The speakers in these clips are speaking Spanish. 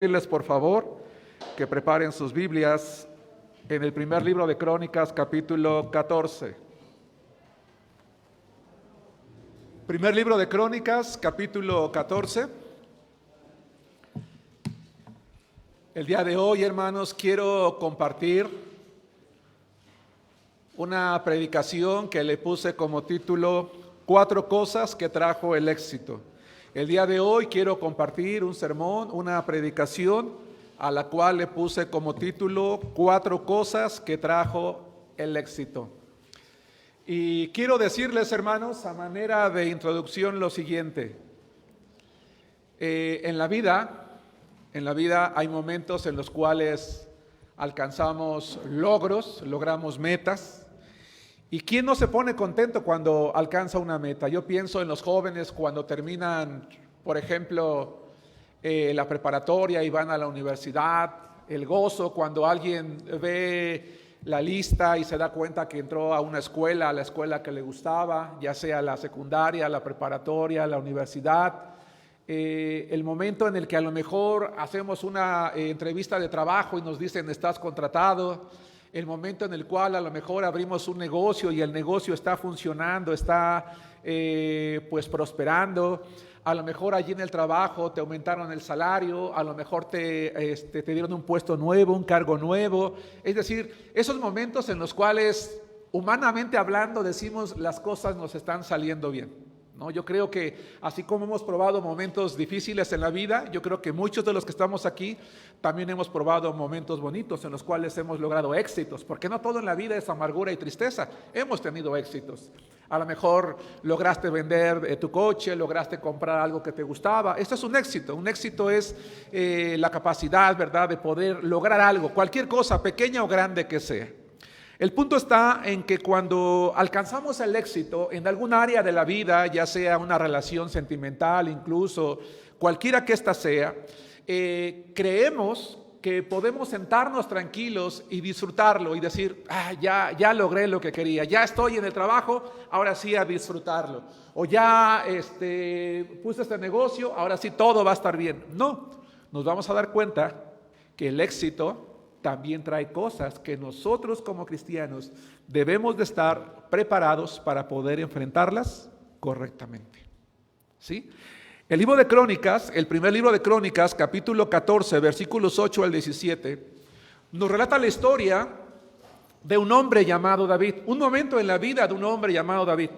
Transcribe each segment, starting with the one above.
Pedirles por favor que preparen sus Biblias en el primer libro de Crónicas, capítulo 14. Primer libro de Crónicas, capítulo 14. El día de hoy, hermanos, quiero compartir una predicación que le puse como título 4 cosas que trajo el éxito. El día de hoy quiero compartir un sermón, una predicación a la cual le puse como título 4 cosas que trajo el éxito. Y quiero decirles, hermanos, a manera de introducción lo siguiente. En la vida hay momentos en los cuales alcanzamos logros, logramos metas. ¿Y quién no se pone contento cuando alcanza una meta? Yo pienso en los jóvenes cuando terminan, por ejemplo, la preparatoria y van a la universidad, el gozo cuando alguien ve la lista y se da cuenta que entró a una escuela, a la escuela que le gustaba, ya sea la secundaria, la preparatoria, la universidad. El momento en el que a lo mejor hacemos una entrevista de trabajo y nos dicen estás contratado. El momento en el cual a lo mejor abrimos un negocio y el negocio está funcionando, está pues prosperando. A lo mejor allí en el trabajo te aumentaron el salario, a lo mejor te dieron un puesto nuevo, un cargo nuevo. Es decir, esos momentos en los cuales humanamente hablando decimos las cosas nos están saliendo bien. ¿No? Yo creo que así como hemos probado momentos difíciles en la vida, yo creo que muchos de los que estamos aquí también hemos probado momentos bonitos en los cuales hemos logrado éxitos, porque no todo en la vida es amargura y tristeza, hemos tenido éxitos. A lo mejor lograste vender tu coche, lograste comprar algo que te gustaba, esto es un éxito es la capacidad, ¿verdad?, de poder lograr algo, cualquier cosa, pequeña o grande que sea. El punto está en que cuando alcanzamos el éxito en algún área de la vida, ya sea una relación sentimental, incluso cualquiera que ésta sea, creemos que podemos sentarnos tranquilos y disfrutarlo y decir, ya logré lo que quería, ya estoy en el trabajo, ahora sí a disfrutarlo. O ya puse este negocio, ahora sí todo va a estar bien. No, nos vamos a dar cuenta que el éxito también trae cosas que nosotros como cristianos debemos de estar preparados para poder enfrentarlas correctamente. ¿Sí? El libro de Crónicas, el primer libro de Crónicas, capítulo 14, versículos 8 al 17, nos relata la historia de un hombre llamado David, un momento en la vida de un hombre llamado David.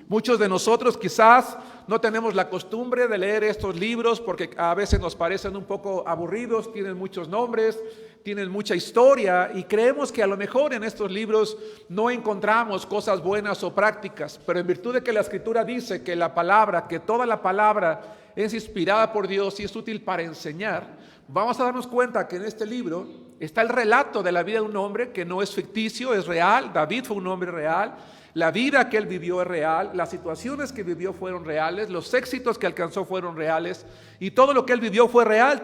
Muchos de nosotros quizás no tenemos la costumbre de leer estos libros porque a veces nos parecen un poco aburridos, tienen muchos nombres, tienen mucha historia y creemos que a lo mejor en estos libros no encontramos cosas buenas o prácticas, pero en virtud de que la Escritura dice que la palabra, que toda la palabra es inspirada por Dios y es útil para enseñar, vamos a darnos cuenta que en este libro está el relato de la vida de un hombre que no es ficticio, es real. David fue un hombre real. La vida que él vivió es real, las situaciones que vivió fueron reales, los éxitos que alcanzó fueron reales y todo lo que él vivió fue real,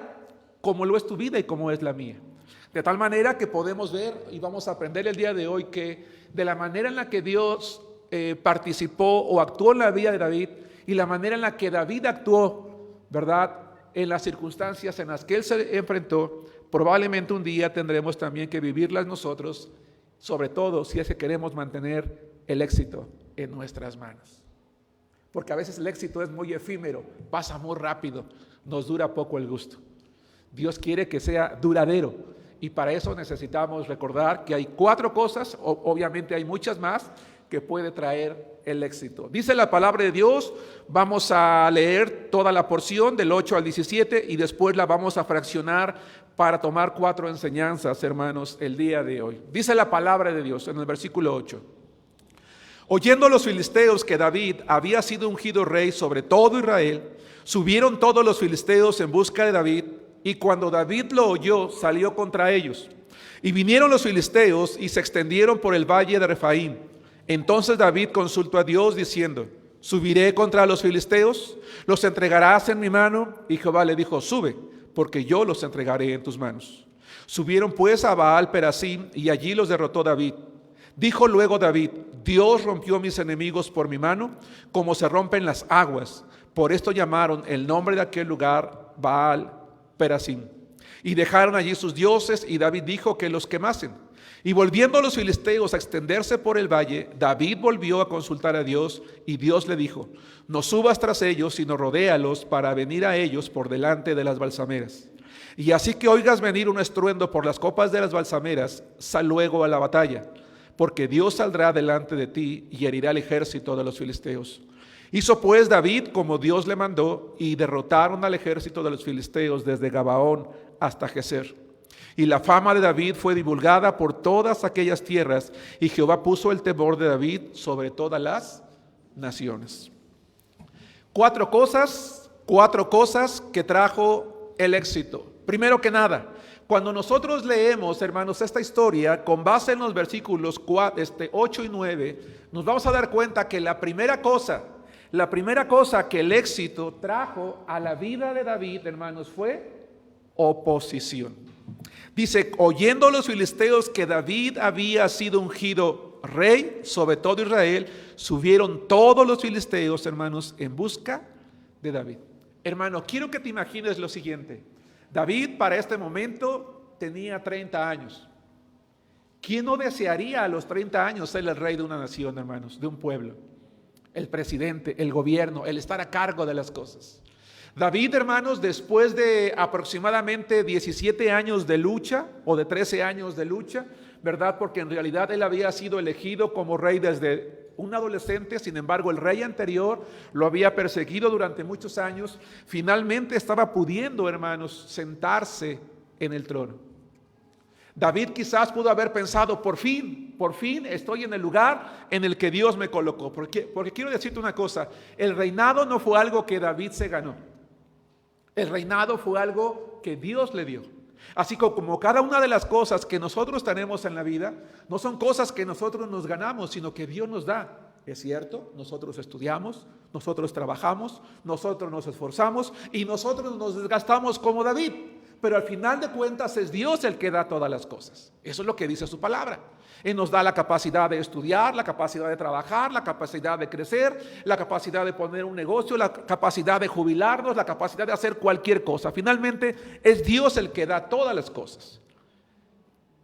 como lo es tu vida y como es la mía. De tal manera que podemos ver y vamos a aprender el día de hoy que de la manera en la que Dios participó o actuó en la vida de David y la manera en la que David actuó, ¿verdad?, en las circunstancias en las que él se enfrentó, probablemente un día tendremos también que vivirlas nosotros, sobre todo si es que queremos mantener el éxito en nuestras manos. Porque a veces el éxito es muy efímero, pasa muy rápido, nos dura poco el gusto. Dios quiere que sea duradero y para eso necesitamos recordar que hay 4 cosas, obviamente hay muchas más, que puede traer el éxito. Dice la palabra de Dios, vamos a leer toda la porción del 8 al 17 y después la vamos a fraccionar para tomar 4 enseñanzas, hermanos, el día de hoy. Dice la palabra de Dios en el versículo 8. Oyendo los filisteos que David había sido ungido rey sobre todo Israel, subieron todos los filisteos en busca de David, y cuando David lo oyó, salió contra ellos. Y vinieron los filisteos y se extendieron por el valle de Refaim. Entonces David consultó a Dios diciendo, ¿subiré contra los filisteos? ¿Los entregarás en mi mano? Y Jehová le dijo, sube, porque yo los entregaré en tus manos. Subieron pues a Baal Perasim, y allí los derrotó David. Dijo luego David, Dios rompió mis enemigos por mi mano, como se rompen las aguas. Por esto llamaron el nombre de aquel lugar Baal Perasim. Y dejaron allí sus dioses, y David dijo que los quemasen. Y volviendo los filisteos a extenderse por el valle, David volvió a consultar a Dios, y Dios le dijo: no subas tras ellos, sino rodéalos para venir a ellos por delante de las balsameras. Y así que oigas venir un estruendo por las copas de las balsameras, sal luego a la batalla, porque Dios saldrá delante de ti y herirá el ejército de los filisteos. Hizo pues David como Dios le mandó, y derrotaron al ejército de los filisteos desde Gabaón hasta Geser. Y la fama de David fue divulgada por todas aquellas tierras, y Jehová puso el temor de David sobre todas las naciones. Cuatro cosas que trajo el éxito. Primero que nada, cuando nosotros leemos, hermanos, esta historia con base en los versículos 8 y 9, nos vamos a dar cuenta que la primera cosa que el éxito trajo a la vida de David, hermanos, fue oposición. Dice: oyendo los filisteos que David había sido ungido rey sobre todo Israel, subieron todos los filisteos, hermanos, en busca de David. Hermano, quiero que te imagines lo siguiente. David para este momento tenía 30 años. ¿Quién no desearía a los 30 años ser el rey de una nación, hermanos, de un pueblo? El presidente, el gobierno, el estar a cargo de las cosas. David, hermanos, después de aproximadamente 17 años de lucha, o de 13 años de lucha, ¿verdad? Porque en realidad él había sido elegido como rey desde un adolescente. Sin embargo, el rey anterior lo había perseguido durante muchos años. Finalmente estaba pudiendo, hermanos, sentarse en el trono. David quizás pudo haber pensado: por fin estoy en el lugar en el que Dios me colocó. Porque quiero decirte una cosa: el reinado no fue algo que David se ganó. El reinado fue algo que Dios le dio. Así como cada una de las cosas que nosotros tenemos en la vida, no son cosas que nosotros nos ganamos, sino que Dios nos da. Es cierto, nosotros estudiamos, nosotros trabajamos, nosotros nos esforzamos y nosotros nos desgastamos como David. Pero al final de cuentas es Dios el que da todas las cosas. Eso es lo que dice su palabra. Él nos da la capacidad de estudiar, la capacidad de trabajar, la capacidad de crecer, la capacidad de poner un negocio, la capacidad de jubilarnos, la capacidad de hacer cualquier cosa. Finalmente es Dios el que da todas las cosas.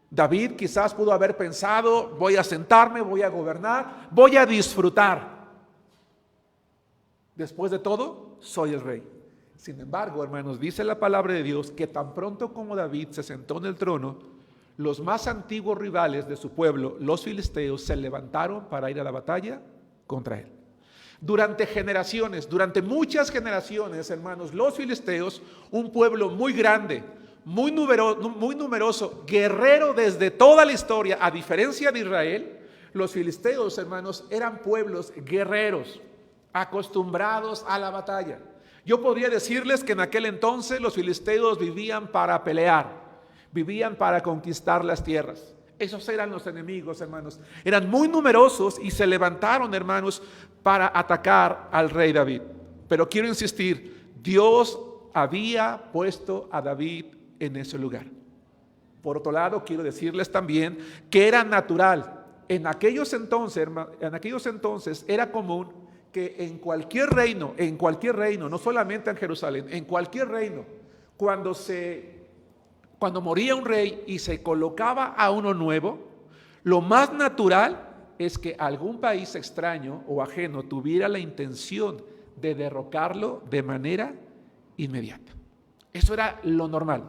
David quizás pudo haber pensado: voy a sentarme, voy a gobernar, voy a disfrutar. Después de todo, soy el rey. Sin embargo, hermanos, dice la palabra de Dios que tan pronto como David se sentó en el trono, los más antiguos rivales de su pueblo, los filisteos, se levantaron para ir a la batalla contra él. Durante generaciones, durante muchas generaciones, hermanos, los filisteos, un pueblo muy grande, muy numeroso, guerrero desde toda la historia, a diferencia de Israel, los filisteos, hermanos, eran pueblos guerreros, acostumbrados a la batalla. Yo podría decirles que en aquel entonces los filisteos vivían para pelear, vivían para conquistar las tierras. Esos eran los enemigos, hermanos. Eran muy numerosos y se levantaron, hermanos, para atacar al rey David. Pero quiero insistir, Dios había puesto a David en ese lugar. Por otro lado, quiero decirles también que era natural. En aquellos entonces era común que en cualquier reino, no solamente en Jerusalén, en cualquier reino, cuando moría un rey y se colocaba a uno nuevo, lo más natural es que algún país extraño o ajeno tuviera la intención de derrocarlo de manera inmediata. Eso era lo normal.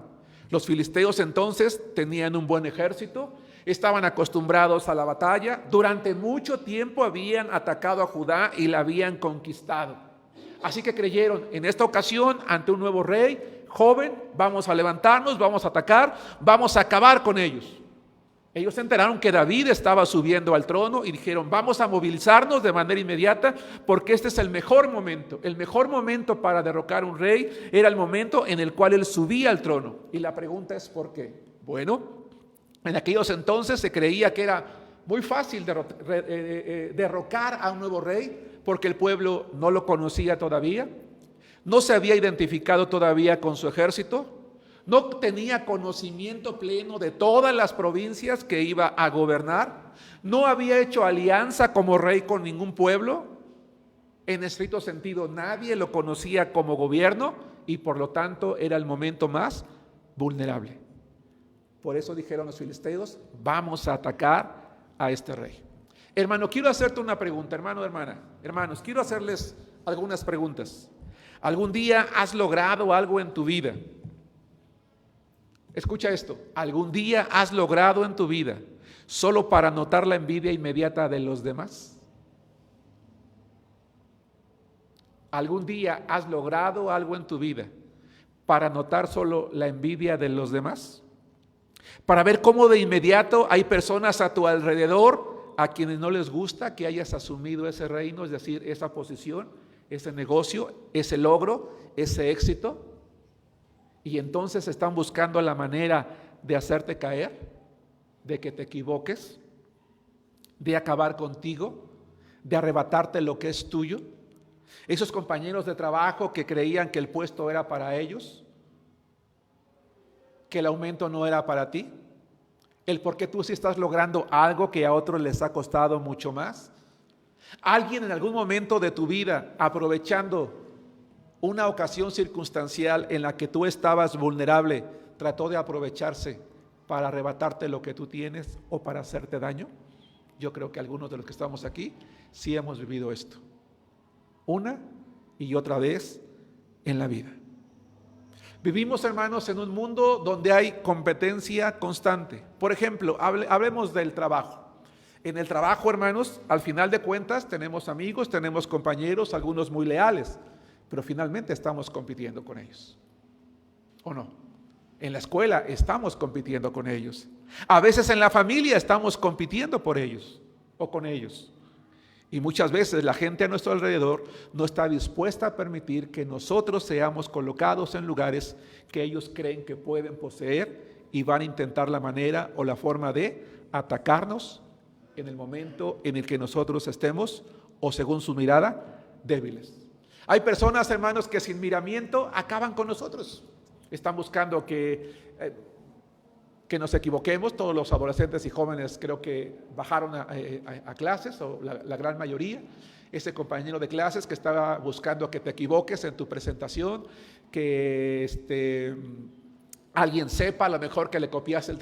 Los filisteos entonces tenían un buen ejército, estaban acostumbrados a la batalla, durante mucho tiempo habían atacado a Judá y la habían conquistado. Así que creyeron: en esta ocasión, ante un nuevo rey joven, vamos a levantarnos, vamos a atacar, vamos a acabar con ellos. Ellos se enteraron que David estaba subiendo al trono y dijeron: vamos a movilizarnos de manera inmediata, porque este es el mejor momento. El mejor momento para derrocar a un rey era el momento en el cual él subía al trono. Y la pregunta es: ¿por qué? Bueno, en aquellos entonces se creía que era muy fácil derrocar a un nuevo rey, porque el pueblo no lo conocía todavía, no se había identificado todavía con su ejército, no tenía conocimiento pleno de todas las provincias que iba a gobernar, no había hecho alianza como rey con ningún pueblo, en estricto sentido nadie lo conocía como gobierno, y por lo tanto era el momento más vulnerable. Por eso dijeron los filisteos, vamos a atacar a este rey. Hermano, quiero hacerte una pregunta, hermano, hermana. Hermanos, quiero hacerles algunas preguntas. ¿Algún día has logrado algo en tu vida? Escucha esto. ¿Algún día has logrado en tu vida solo para notar la envidia inmediata de los demás? ¿Algún día has logrado algo en tu vida para notar solo la envidia de los demás? Para ver cómo de inmediato hay personas a tu alrededor a quienes no les gusta que hayas asumido ese reino, es decir, esa posición, ese negocio, ese logro, ese éxito, y entonces están buscando la manera de hacerte caer, de que te equivoques, de acabar contigo, de arrebatarte lo que es tuyo. Esos compañeros de trabajo que creían que el puesto era para ellos, que el aumento no era para ti, el por qué tú sí estás logrando algo que a otros les ha costado mucho más. Alguien en algún momento de tu vida, aprovechando una ocasión circunstancial en la que tú estabas vulnerable, trató de aprovecharse para arrebatarte lo que tú tienes o para hacerte daño. Yo creo que algunos de los que estamos aquí sí hemos vivido esto, una y otra vez en la vida. Vivimos, hermanos, en un mundo donde hay competencia constante. Por ejemplo, hablemos del trabajo. En el trabajo, hermanos, al final de cuentas tenemos amigos, tenemos compañeros, algunos muy leales, pero finalmente estamos compitiendo con ellos, ¿o no? En la escuela estamos compitiendo con ellos. A veces en la familia estamos compitiendo por ellos o con ellos. Y muchas veces la gente a nuestro alrededor no está dispuesta a permitir que nosotros seamos colocados en lugares que ellos creen que pueden poseer y van a intentar la manera o la forma de atacarnos en el momento en el que nosotros estemos, o según su mirada, débiles. Hay personas, hermanos, que sin miramiento acaban con nosotros. Están buscando que nos equivoquemos. Todos los adolescentes y jóvenes creo que bajaron a clases, o la gran mayoría. Ese compañero de clases que estaba buscando que te equivoques en tu presentación, que alguien sepa a lo mejor que le copiaste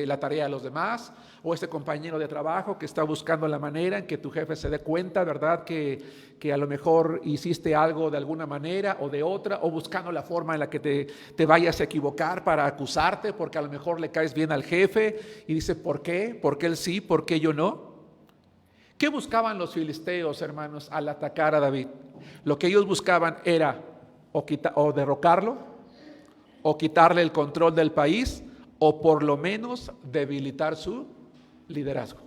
la tarea a los demás, o ese compañero de trabajo que está buscando la manera en que tu jefe se dé cuenta, ¿verdad?, que a lo mejor hiciste algo de alguna manera o de otra, o buscando la forma en la que te vayas a equivocar para acusarte, porque a lo mejor le caes bien al jefe y dice, ¿por qué? ¿Por qué él sí? ¿Por qué yo no? ¿Qué buscaban los filisteos, hermanos, al atacar a David? Lo que ellos buscaban era o derrocarlo, o quitarle el control del país, o por lo menos debilitar su liderazgo.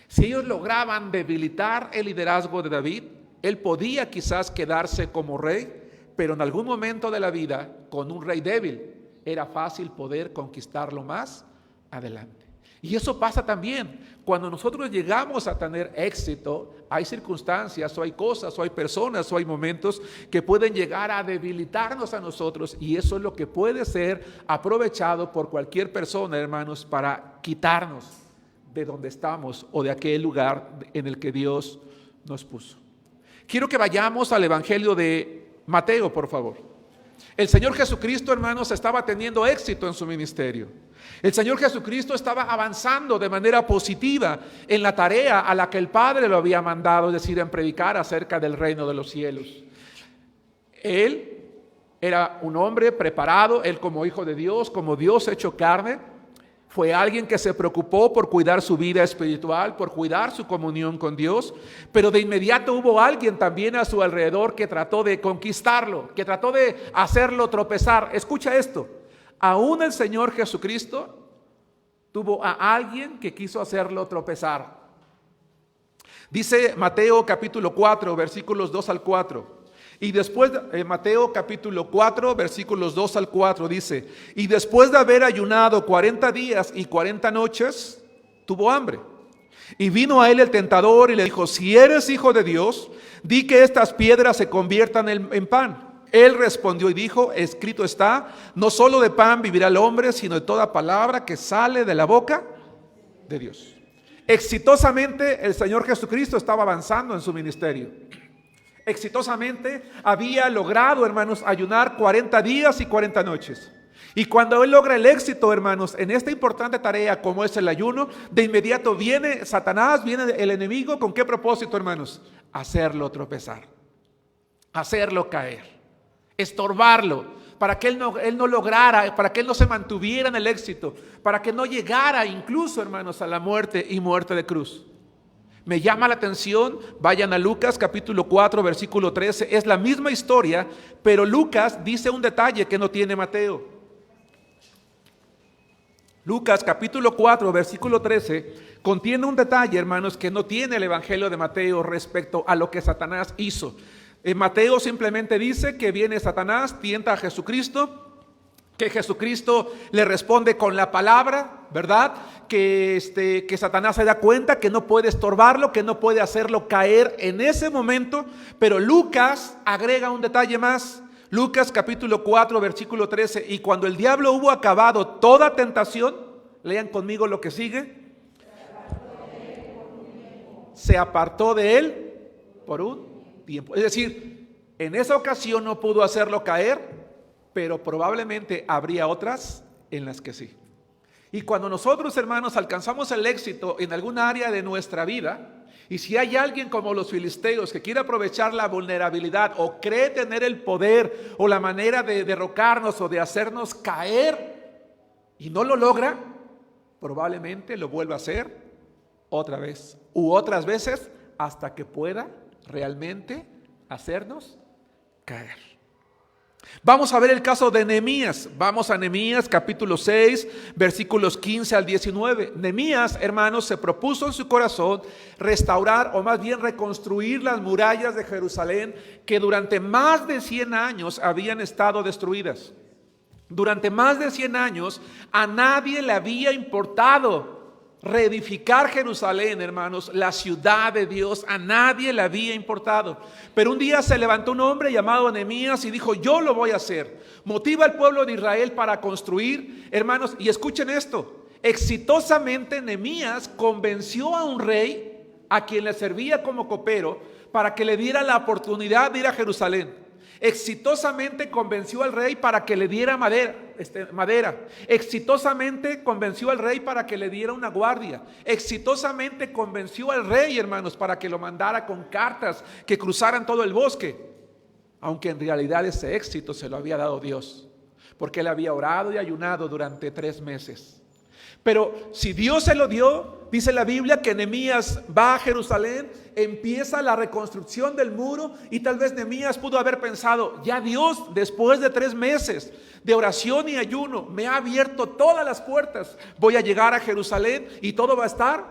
Si ellos lograban debilitar el liderazgo de David, él podía quizás quedarse como rey, pero en algún momento de la vida, con un rey débil, era fácil poder conquistarlo más adelante. Y eso pasa también cuando nosotros llegamos a tener éxito. Hay circunstancias, o hay cosas, o hay personas, o hay momentos que pueden llegar a debilitarnos a nosotros, y eso es lo que puede ser aprovechado por cualquier persona, hermanos, para quitarnos de donde estamos o de aquel lugar en el que Dios nos puso. Quiero que vayamos al Evangelio de Mateo, por favor. El Señor Jesucristo, hermanos, estaba teniendo éxito en su ministerio. El Señor Jesucristo estaba avanzando de manera positiva en la tarea a la que el Padre lo había mandado, es decir, en predicar acerca del reino de los cielos. Él era un hombre preparado, él como hijo de Dios, como Dios hecho carne, fue alguien que se preocupó por cuidar su vida espiritual, por cuidar su comunión con Dios, pero de inmediato hubo alguien también a su alrededor que trató de conquistarlo, que trató de hacerlo tropezar. Escucha esto, aún el Señor Jesucristo tuvo a alguien que quiso hacerlo tropezar. Dice Mateo capítulo 4, versículos 2 al 4. Y después, Mateo capítulo 4, versículos 2 al 4 dice, y después de haber ayunado 40 días y 40 noches, tuvo hambre. Y vino a él el tentador y le dijo, si eres hijo de Dios, di que estas piedras se conviertan en pan. Él respondió y dijo, escrito está, no solo de pan vivirá el hombre, sino de toda palabra que sale de la boca de Dios. Exitosamente el Señor Jesucristo estaba avanzando en su ministerio. Exitosamente había logrado, hermanos, ayunar 40 días y 40 noches. Y cuando él logra el éxito, hermanos, en esta importante tarea como es el ayuno, de inmediato viene Satanás, viene el enemigo. ¿Con qué propósito, hermanos? Hacerlo tropezar, hacerlo caer, estorbarlo, para que él no lograra, para que él no se mantuviera en el éxito, para que no llegara incluso, hermanos, a la muerte y muerte de cruz. Me llama la atención, vayan a Lucas capítulo 4, versículo 13, es la misma historia, pero Lucas dice un detalle que no tiene Mateo. Lucas capítulo 4, versículo 13, contiene un detalle, hermanos, que no tiene el Evangelio de Mateo respecto a lo que Satanás hizo. Mateo simplemente dice que viene Satanás, tienta a Jesucristo, que Jesucristo le responde con la palabra, ¿verdad? Que Satanás se da cuenta que no puede estorbarlo, que no puede hacerlo caer en ese momento, pero Lucas agrega un detalle más. Lucas capítulo 4, versículo 13, y cuando el diablo hubo acabado toda tentación, lean conmigo lo que sigue, se apartó de él por un tiempo. Es decir, en esa ocasión no pudo hacerlo caer, pero probablemente habría otras en las que sí. Y cuando nosotros, hermanos, alcanzamos el éxito en alguna área de nuestra vida, y si hay alguien como los filisteos que quiere aprovechar la vulnerabilidad o cree tener el poder o la manera de derrocarnos o de hacernos caer y no lo logra, probablemente lo vuelva a hacer otra vez u otras veces hasta que pueda realmente hacernos caer. Vamos a ver el caso de Nehemías. Vamos a Nehemías capítulo 6, versículos 15 al 19. Nehemías, hermanos, se propuso en su corazón restaurar o más bien reconstruir las murallas de Jerusalén que durante más de 100 años habían estado destruidas. Durante más de 100 años a nadie le había importado reedificar Jerusalén, hermanos, la ciudad de Dios, a nadie le había importado. Pero un día se levantó un hombre llamado Nehemías y dijo: yo lo voy a hacer. Motiva al pueblo de Israel para construir, hermanos, y escuchen esto, exitosamente Nehemías convenció a un rey a quien le servía como copero para que le diera la oportunidad de ir a Jerusalén. Exitosamente convenció al rey para que le diera madera. Exitosamente convenció al rey para que le diera una guardia. Exitosamente convenció al rey, hermanos, para que lo mandara con cartas que cruzaran todo el bosque. Aunque en realidad ese éxito se lo había dado Dios, porque él había orado y ayunado durante 3 meses. Pero si Dios se lo dio, dice la Biblia que Nehemías va a Jerusalén, empieza la reconstrucción del muro, y tal vez Nehemías pudo haber pensado: ya Dios, después de 3 meses de oración y ayuno, me ha abierto todas las puertas, voy a llegar a Jerusalén y todo va a estar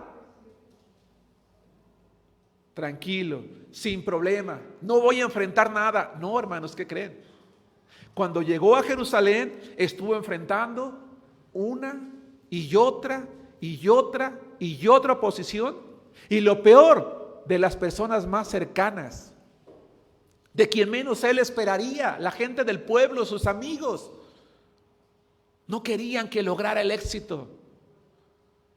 tranquilo, sin problema, no voy a enfrentar nada. No, hermanos, ¿qué creen? Cuando llegó a Jerusalén estuvo enfrentando una y otra y otra y otra oposición, y lo peor, de las personas más cercanas, de quien menos él esperaría, la gente del pueblo, sus amigos, no querían que lograra el éxito.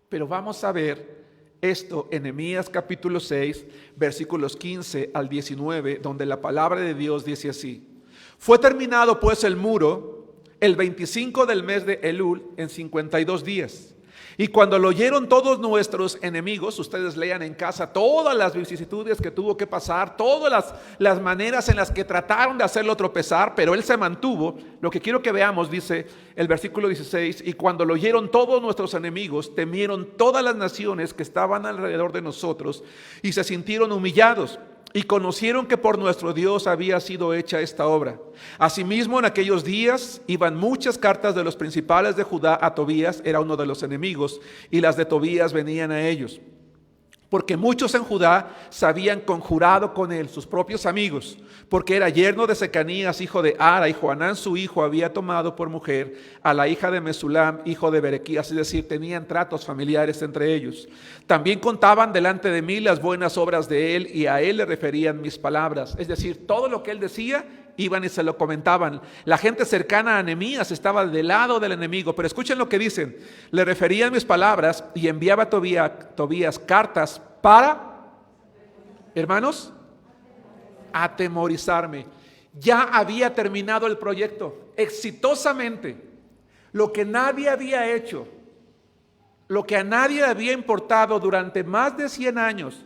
Pero vamos a ver esto en Nehemías capítulo 6, versículos 15 al 19, donde la palabra de Dios dice así: fue terminado pues el muro el 25 del mes de Elul en 52 días. Y cuando lo oyeron todos nuestros enemigos, ustedes lean en casa todas las vicisitudes que tuvo que pasar, todas las maneras en las que trataron de hacerlo tropezar, pero él se mantuvo. Lo que quiero que veamos, dice el versículo 16, y cuando lo oyeron todos nuestros enemigos, temieron todas las naciones que estaban alrededor de nosotros y se sintieron humillados. Y conocieron que por nuestro Dios había sido hecha esta obra. Asimismo, en aquellos días iban muchas cartas de los principales de Judá a Tobías, era uno de los enemigos, y las de Tobías venían a ellos. Porque muchos en Judá se habían conjurado con él, sus propios amigos, porque era yerno de Secanías, hijo de Ara, y Joanán su hijo había tomado por mujer a la hija de Mesulam, hijo de Berequías, es decir, tenían tratos familiares entre ellos. También contaban delante de mí las buenas obras de él, y a él le referían mis palabras, es decir, todo lo que él decía, iban y se lo comentaban. La gente cercana a Nehemías estaba del lado del enemigo, pero escuchen lo que dicen: le referían mis palabras y enviaba a Tobías cartas para, hermanos, atemorizarme. Ya había terminado el proyecto exitosamente. lo que nadie había hecho, lo que a nadie había importado durante más de 100 años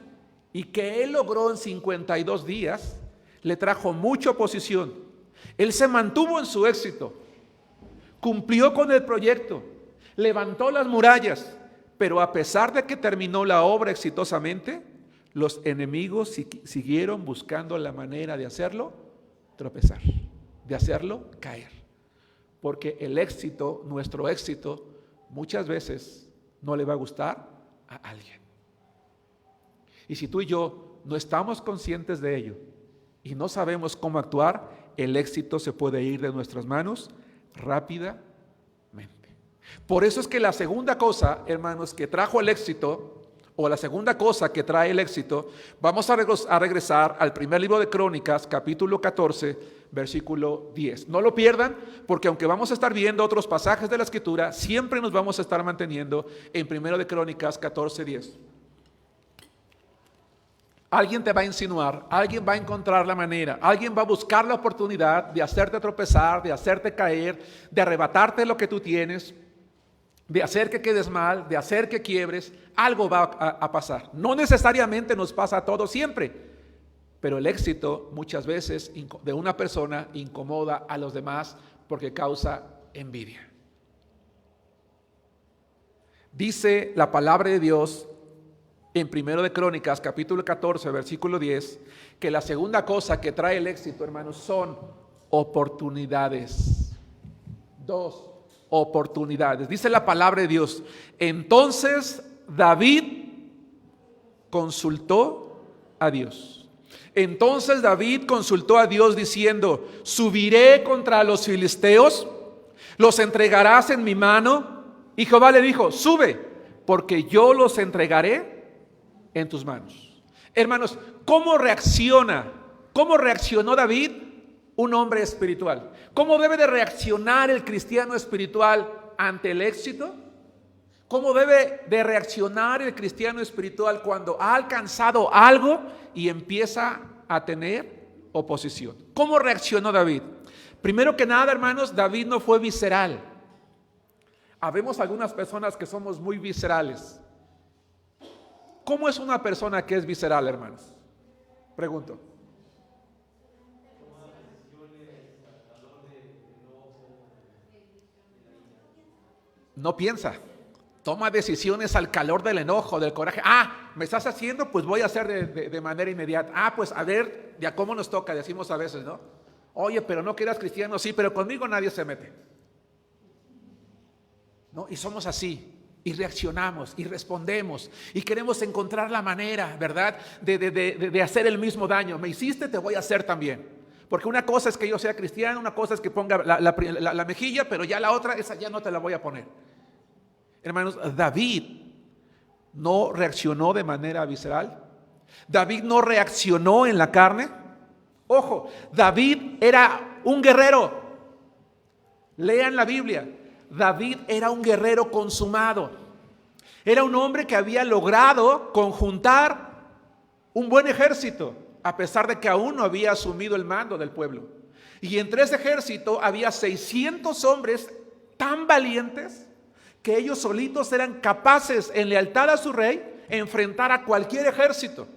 y que él logró en 52 días, le trajo mucha oposición. Él se mantuvo en su éxito, cumplió con el proyecto, levantó las murallas, pero a pesar de que terminó la obra exitosamente, los enemigos siguieron buscando la manera de hacerlo tropezar, de hacerlo caer. Porque el éxito, nuestro éxito, muchas veces no le va a gustar a alguien. Y si tú y yo no estamos conscientes de ello y no sabemos cómo actuar, el éxito se puede ir de nuestras manos rápidamente. Por eso es que la segunda cosa, hermanos, que trajo el éxito, o la segunda cosa que trae el éxito, vamos a regresar al primer libro de Crónicas, capítulo 14, versículo 10. No lo pierdan, porque aunque vamos a estar viendo otros pasajes de la Escritura, siempre nos vamos a estar manteniendo en primero de Crónicas 14, 10. Alguien te va a insinuar, alguien va a encontrar la manera, alguien va a buscar la oportunidad de hacerte tropezar, de hacerte caer, de arrebatarte lo que tú tienes, de hacer que quedes mal, de hacer que quiebres. Algo va a pasar. No necesariamente nos pasa a todos siempre, pero el éxito muchas veces de una persona incomoda a los demás porque causa envidia. Dice la palabra de Dios en primero de Crónicas, capítulo 14, versículo 10, que la segunda cosa que trae el éxito, hermanos, son oportunidades. 2 oportunidades. Dice la palabra de Dios: entonces David consultó a Dios. Entonces David consultó a Dios diciendo: subiré contra los filisteos, los entregarás en mi mano. Y Jehová le dijo: sube, porque yo los entregaré en tus manos. Hermanos, ¿cómo reaccionó David? Un hombre espiritual. ¿Cómo debe de reaccionar el cristiano espiritual ante el éxito? ¿Cómo debe de reaccionar el cristiano espiritual cuando ha alcanzado algo y empieza a tener oposición? ¿Cómo reaccionó David? Primero que nada, hermanos, David no fue visceral. Habemos algunas personas que somos muy viscerales. ¿Cómo es una persona que es visceral, hermanos? Pregunto. No piensa, toma decisiones al calor del enojo, del coraje. ¿Me estás haciendo? Pues voy a hacer de manera inmediata. Pues a ver, ya cómo nos toca, decimos a veces, ¿no? Oye, pero no que eras cristiano, sí, pero conmigo nadie se mete, ¿no? Y somos así, y reaccionamos, y respondemos, y queremos encontrar la manera, ¿verdad?, de hacer el mismo daño. Me hiciste, te voy a hacer también. Porque una cosa es que yo sea cristiano, una cosa es que ponga la mejilla, pero ya la otra, esa ya no te la voy a poner. Hermanos, David no reaccionó de manera visceral. David no reaccionó en la carne. Ojo, David era un guerrero. Lean la Biblia. David era un guerrero consumado. Era un hombre que había logrado conjuntar un buen ejército, a pesar de que aún no había asumido el mando del pueblo. Y entre ese ejército había 600 hombres tan valientes que ellos solitos eran capaces, en lealtad a su rey, enfrentar a cualquier ejército.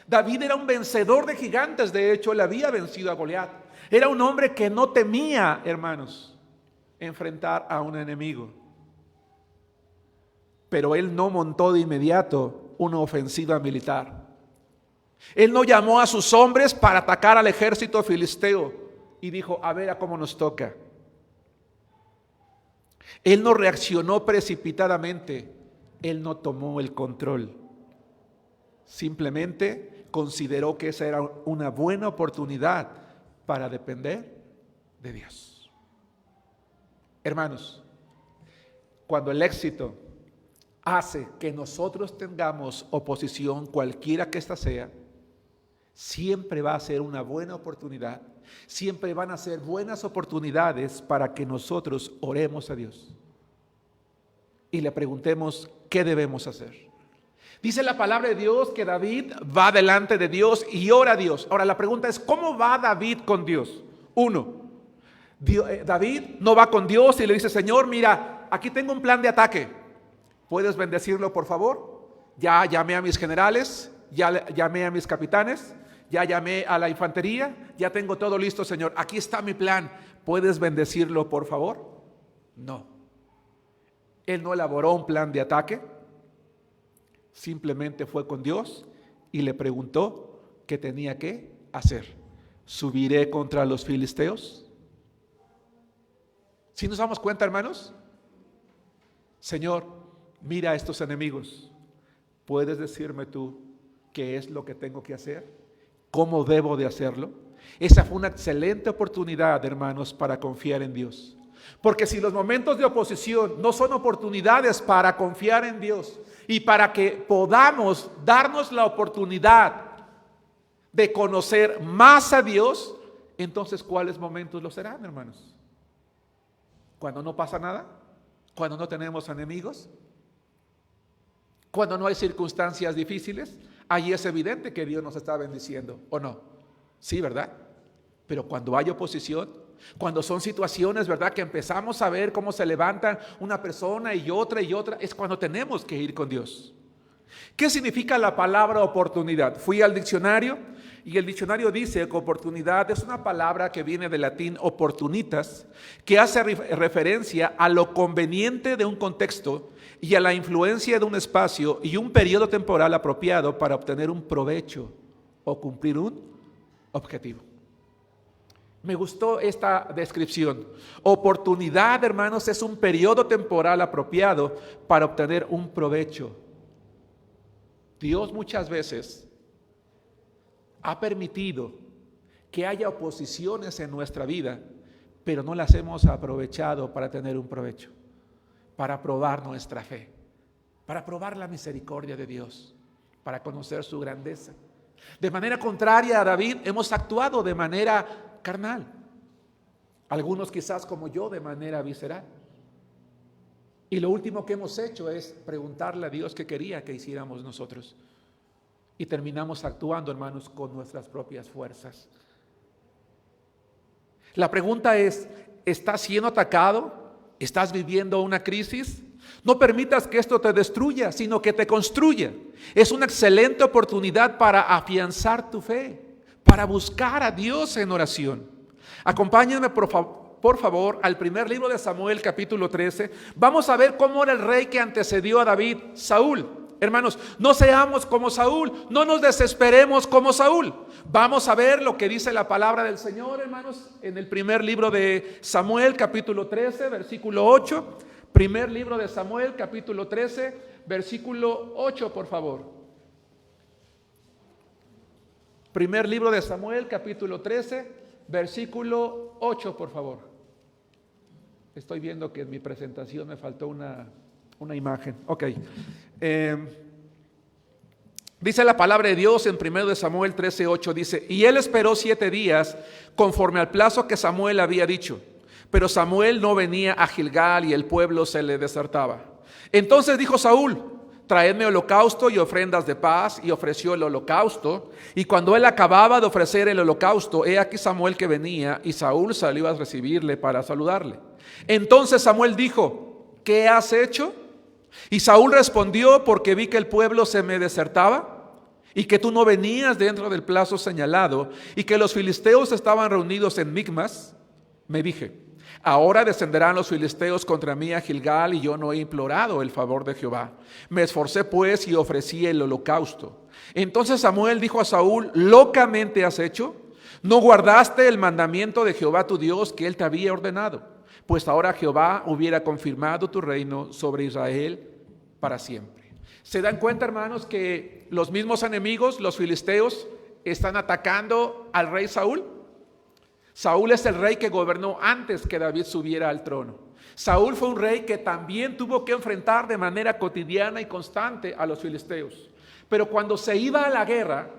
David era un vencedor de gigantes. De hecho, él había vencido a Goliat. Era un hombre que no temía, hermanos, enfrentar a un enemigo. Pero él no montó de inmediato una ofensiva militar. Él no llamó a sus hombres para atacar al ejército filisteo y dijo: a ver a cómo nos toca. Él no reaccionó precipitadamente. Él no tomó el control. Simplemente consideró que esa era una buena oportunidad para depender de Dios. Hermanos, cuando el éxito hace que nosotros tengamos oposición, cualquiera que ésta sea, siempre va a ser una buena oportunidad. Siempre van a ser buenas oportunidades para que nosotros oremos a Dios y le preguntemos qué debemos hacer. Dice la palabra de Dios que David va delante de Dios y ora a Dios. Ahora la pregunta es: ¿cómo va David con Dios? 1, David no va con Dios y le dice: Señor, mira, aquí tengo un plan de ataque, ¿puedes bendecirlo por favor? Ya llamé a mis generales, ya llamé a mis capitanes, ya llamé a la infantería, ya tengo todo listo, Señor, aquí está mi plan, ¿puedes bendecirlo por favor? No. Él no elaboró un plan de ataque, simplemente fue con Dios y le preguntó qué tenía que hacer. ¿Subiré contra los filisteos? ¿Sí nos damos cuenta, hermanos? Señor, mira a estos enemigos, ¿puedes decirme tú qué es lo que tengo que hacer? ¿Cómo debo de hacerlo? Esa fue una excelente oportunidad, hermanos, para confiar en Dios. Porque si los momentos de oposición no son oportunidades para confiar en Dios y para que podamos darnos la oportunidad de conocer más a Dios, entonces ¿cuáles momentos lo serán, hermanos? ¿Cuando no pasa nada? ¿Cuando no tenemos enemigos? ¿Cuando no hay circunstancias difíciles? Ahí es evidente que Dios nos está bendiciendo, ¿o no? Sí, ¿verdad? Pero cuando hay oposición, cuando son situaciones, ¿verdad?, que empezamos a ver cómo se levantan una persona y otra, es cuando tenemos que ir con Dios. ¿Qué significa la palabra oportunidad? Fui al diccionario y el diccionario dice que oportunidad es una palabra que viene del latín opportunitas, que hace referencia a lo conveniente de un contexto y a la influencia de un espacio y un periodo temporal apropiado para obtener un provecho o cumplir un objetivo. Me gustó esta descripción. Oportunidad, hermanos, es un periodo temporal apropiado para obtener un provecho. Dios muchas veces ha permitido que haya oposiciones en nuestra vida, pero no las hemos aprovechado para tener un provecho, para probar nuestra fe, para probar la misericordia de Dios, para conocer su grandeza. De manera contraria a David, hemos actuado de manera carnal, algunos quizás como yo de manera visceral, y lo último que hemos hecho es preguntarle a Dios qué quería que hiciéramos nosotros, y terminamos actuando, hermanos, con nuestras propias fuerzas. La pregunta es: ¿estás siendo atacado? ¿Estás viviendo una crisis? No permitas que esto te destruya, sino que te construya. Es una excelente oportunidad para afianzar tu fe, para buscar a Dios en oración. Acompáñenme por favor al primer libro de Samuel, capítulo 13. Vamos a ver cómo era el rey que antecedió a David, Saúl. Hermanos, no seamos como Saúl, no nos desesperemos como Saúl. Vamos a ver lo que dice la palabra del Señor, hermanos, en el primer libro de Samuel, capítulo 13, versículo 8. Primer libro de Samuel, capítulo 13, versículo 8, por favor. Primer libro de Samuel, capítulo 13, versículo 8, por favor. Estoy viendo que en mi presentación me faltó una imagen. Ok. Dice la palabra de Dios en 1 Samuel 13:8, dice: y él esperó 7 días conforme al plazo que Samuel había dicho, pero Samuel no venía a Gilgal y el pueblo se le desertaba. Entonces dijo Saúl: traedme holocausto y ofrendas de paz, y ofreció el holocausto. Y cuando él acababa de ofrecer el holocausto, he aquí Samuel que venía, y Saúl salió a recibirle para saludarle. Entonces Samuel dijo: ¿qué has hecho? Y Saúl respondió: porque vi que el pueblo se me desertaba, y que tú no venías dentro del plazo señalado, y que los filisteos estaban reunidos en Micmas. Me dije: ahora descenderán los filisteos contra mí a Gilgal, y yo no he implorado el favor de Jehová. Me esforcé pues y ofrecí el holocausto. Entonces Samuel dijo a Saúl: ¿locamente has hecho? ¿No guardaste el mandamiento de Jehová tu Dios que él te había ordenado? Pues ahora Jehová hubiera confirmado tu reino sobre Israel para siempre. ¿Se dan cuenta, hermanos, que los mismos enemigos, los filisteos, están atacando al rey Saúl? Saúl es el rey que gobernó antes que David subiera al trono. Saúl fue un rey que también tuvo que enfrentar de manera cotidiana y constante a los filisteos. Pero cuando se iba a la guerra,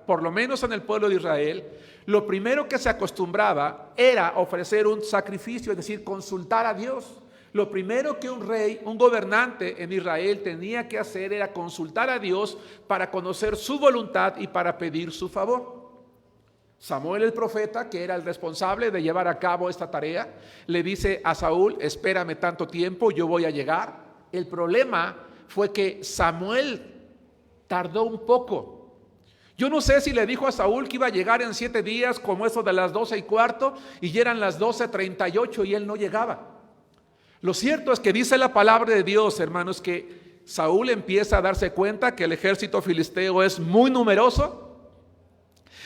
por lo menos en el pueblo de Israel, lo primero que se acostumbraba era ofrecer un sacrificio, es decir, consultar a Dios. Lo primero que un rey, un gobernante en Israel tenía que hacer era consultar a Dios para conocer su voluntad y para pedir su favor. Samuel el profeta, que era el responsable de llevar a cabo esta tarea, le dice a Saúl: espérame tanto tiempo, yo voy a llegar. El problema fue que Samuel tardó un poco. Yo no sé si le dijo a Saúl que iba a llegar en 7 días, como eso de las 12:15, y ya eran las 12:38 y él no llegaba. Lo cierto es que dice la palabra de Dios, hermanos, que Saúl empieza a darse cuenta que el ejército filisteo es muy numeroso.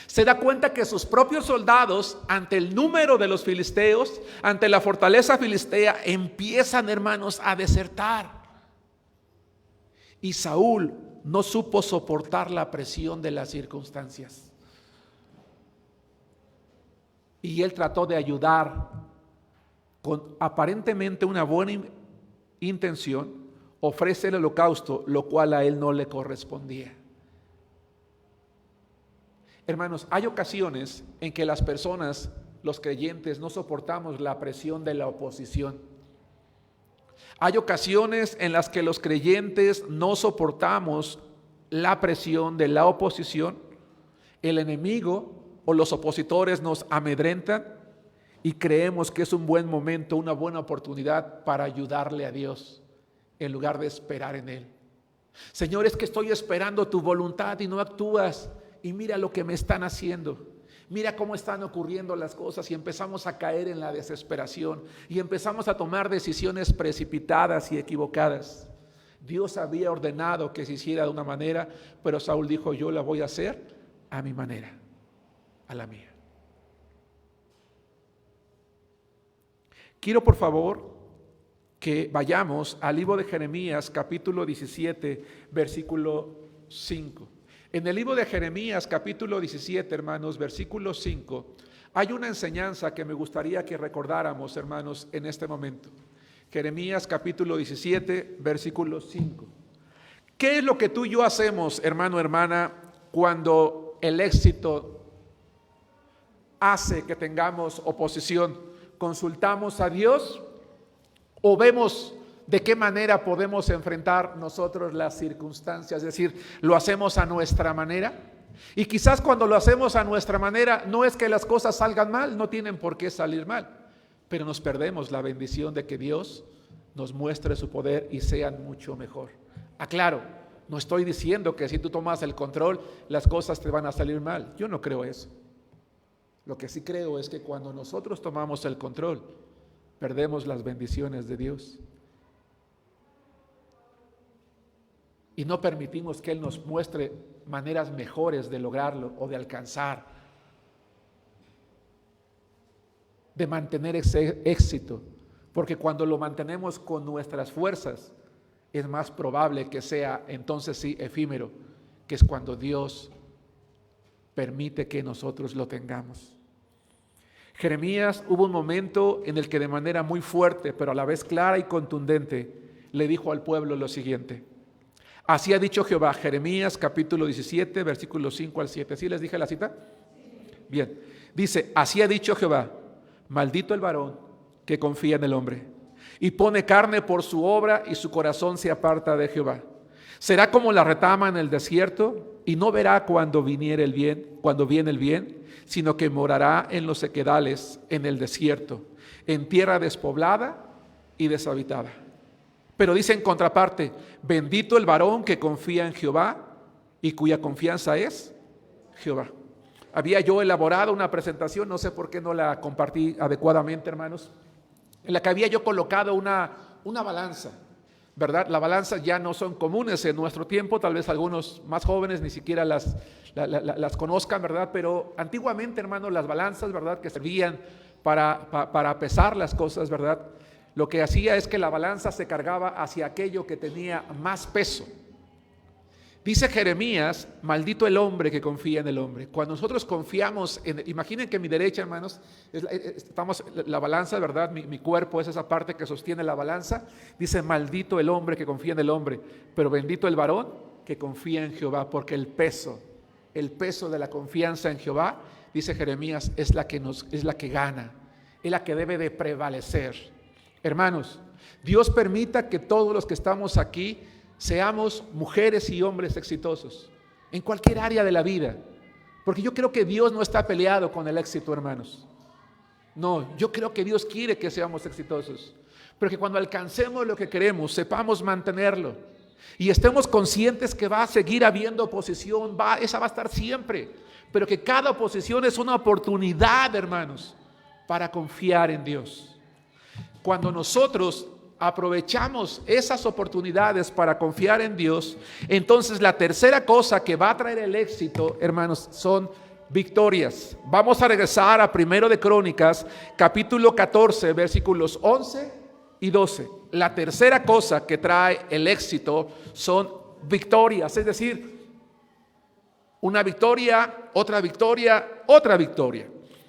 Se da cuenta que sus propios soldados, ante el número de los filisteos, ante la fortaleza filistea, empiezan, hermanos, a desertar. Y Saúl no supo soportar la presión de las circunstancias. Y él trató de ayudar con aparentemente una buena intención, ofrece el holocausto, lo cual a él no le correspondía. Hermanos, hay ocasiones en que las personas, los creyentes, no soportamos la presión de la oposición. Hay ocasiones en las que los creyentes no soportamos la presión de la oposición. El enemigo o los opositores nos amedrentan y creemos que es un buen momento, una buena oportunidad para ayudarle a Dios en lugar de esperar en Él. Señor, es que estoy esperando tu voluntad y no actúas, y mira lo que me están haciendo. Mira cómo están ocurriendo las cosas, y empezamos a caer en la desesperación y empezamos a tomar decisiones precipitadas y equivocadas. Dios había ordenado que se hiciera de una manera, pero Saúl dijo: yo la voy a hacer a mi manera, a la mía. Quiero, por favor, que vayamos al libro de Jeremías, capítulo 17, versículo 5. En el libro de Jeremías, capítulo 17, hermanos, versículo 5, hay una enseñanza que me gustaría que recordáramos, hermanos, en este momento. Jeremías, capítulo 17, versículo 5. ¿Qué es lo que tú y yo hacemos, hermano, hermana, cuando el éxito hace que tengamos oposición? ¿Consultamos a Dios o vemos de qué manera podemos enfrentar nosotros las circunstancias? Es decir, ¿lo hacemos a nuestra manera? Y quizás cuando lo hacemos a nuestra manera, no es que las cosas salgan mal, no tienen por qué salir mal, pero nos perdemos la bendición de que Dios nos muestre su poder y sean mucho mejor. Aclaro, no estoy diciendo que si tú tomas el control, las cosas te van a salir mal. Yo no creo eso. Lo que sí creo es que cuando nosotros tomamos el control, perdemos las bendiciones de Dios. Y no permitimos que Él nos muestre maneras mejores de lograrlo o de alcanzar, de mantener ese éxito. Porque cuando lo mantenemos con nuestras fuerzas, es más probable que sea entonces sí efímero, que es cuando Dios permite que nosotros lo tengamos. Jeremías, hubo un momento en el que de manera muy fuerte, pero a la vez clara y contundente, le dijo al pueblo lo siguiente: así ha dicho Jehová. Jeremías capítulo 17, versículos 5 al 7. ¿Sí les dije la cita? Bien, dice: así ha dicho Jehová, maldito el varón que confía en el hombre y pone carne por su obra, y su corazón se aparta de Jehová. Será como la retama en el desierto, y no verá cuando viene el bien, sino que morará en los sequedales, en el desierto, en tierra despoblada y deshabitada. Pero dice en contraparte: bendito el varón que confía en Jehová y cuya confianza es Jehová. Había yo elaborado una presentación, no sé por qué no la compartí adecuadamente, hermanos, en la que había yo colocado una balanza, ¿verdad? Las balanzas ya no son comunes en nuestro tiempo, tal vez algunos más jóvenes ni siquiera las conozcan, ¿verdad? Pero antiguamente, hermanos, las balanzas, ¿verdad?, que servían para pesar las cosas, ¿verdad?, lo que hacía es que la balanza se cargaba hacia aquello que tenía más peso. Dice Jeremías: maldito el hombre que confía en el hombre. Cuando nosotros confiamos imaginen que mi derecha, hermanos, estamos la balanza, ¿verdad? Mi cuerpo es esa parte que sostiene la balanza. Dice: maldito el hombre que confía en el hombre, pero bendito el varón que confía en Jehová, porque el peso de la confianza en Jehová, dice Jeremías, es la que gana, es la que debe de prevalecer. Hermanos, Dios permita que todos los que estamos aquí seamos mujeres y hombres exitosos en cualquier área de la vida, Porque yo creo que Dios no está peleado con el éxito, hermanos. No, yo creo que Dios quiere que seamos exitosos. Pero que cuando alcancemos lo que queremos, sepamos mantenerlo. Y estemos conscientes que va a seguir habiendo oposición, esa va a estar siempre. Pero que cada oposición es una oportunidad, hermanos, para confiar en Dios. Cuando nosotros aprovechamos esas oportunidades para confiar en Dios, entonces la tercera cosa que va a traer el éxito, hermanos, son victorias. Vamos a regresar a 1 de Crónicas, capítulo 14, versículos 11 y 12. La tercera cosa que trae el éxito son victorias, es decir, una victoria, otra victoria, otra victoria.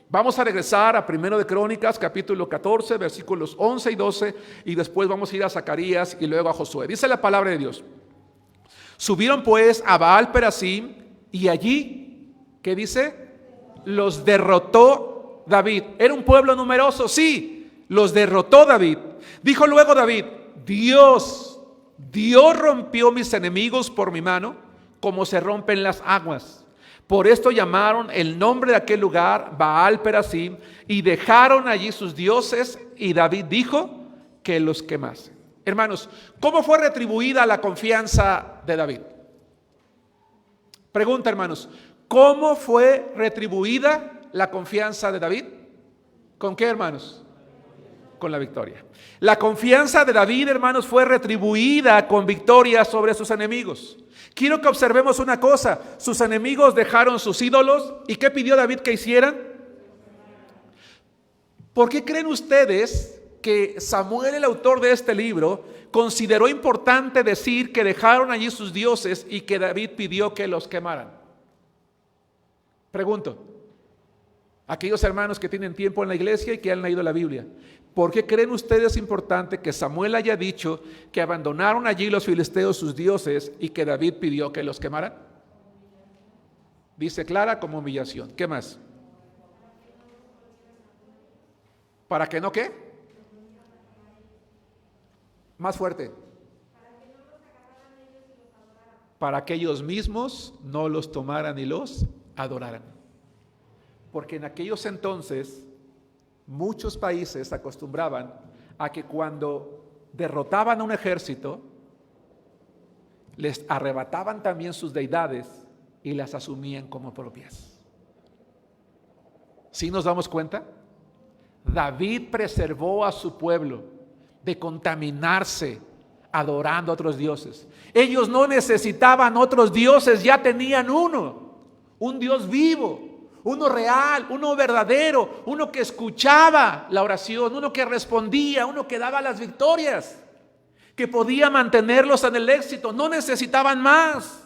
Vamos a regresar a 1 de Crónicas, capítulo 14, versículos 11 y 12, y después vamos a ir a Zacarías y luego a Josué. Dice la palabra de Dios: subieron pues a Baal Perasim, y allí, ¿qué dice? Los derrotó David. Era un pueblo numeroso, sí, los derrotó David. Dijo luego David: Dios rompió mis enemigos por mi mano, como se rompen las aguas. Por esto llamaron el nombre de aquel lugar Baal Perasim, y dejaron allí sus dioses, y David dijo que los quemasen. Hermanos, ¿cómo fue retribuida la confianza de David? Pregunta, hermanos, ¿cómo fue retribuida la confianza de David? ¿Con qué, hermanos? Con la victoria. La confianza de David, hermanos, fue retribuida con victoria sobre sus enemigos. Quiero que observemos una cosa: sus enemigos dejaron sus ídolos, ¿y qué pidió David que hicieran? ¿Por qué creen ustedes que Samuel, el autor de este libro, consideró importante decir que dejaron allí sus dioses y que David pidió que los quemaran? Pregunto, aquellos hermanos que tienen tiempo en la iglesia y que han leído la Biblia, ¿por qué creen ustedes importante que Samuel haya dicho que abandonaron allí los filisteos sus dioses y que David pidió que los quemaran? Dice clara como humillación. ¿Qué más? ¿Para que no qué? Más fuerte. Para que ellos mismos no los tomaran y los adoraran. Porque en aquellos entonces muchos países acostumbraban a que cuando derrotaban a un ejército, les arrebataban también sus deidades y las asumían como propias. ¿Sí nos damos cuenta? David preservó a su pueblo de contaminarse adorando a otros dioses. Ellos no necesitaban otros dioses, ya tenían uno, un Dios vivo, uno real, uno verdadero, uno que escuchaba la oración, uno que respondía, uno que daba las victorias, que podía mantenerlos en el éxito. No necesitaban más.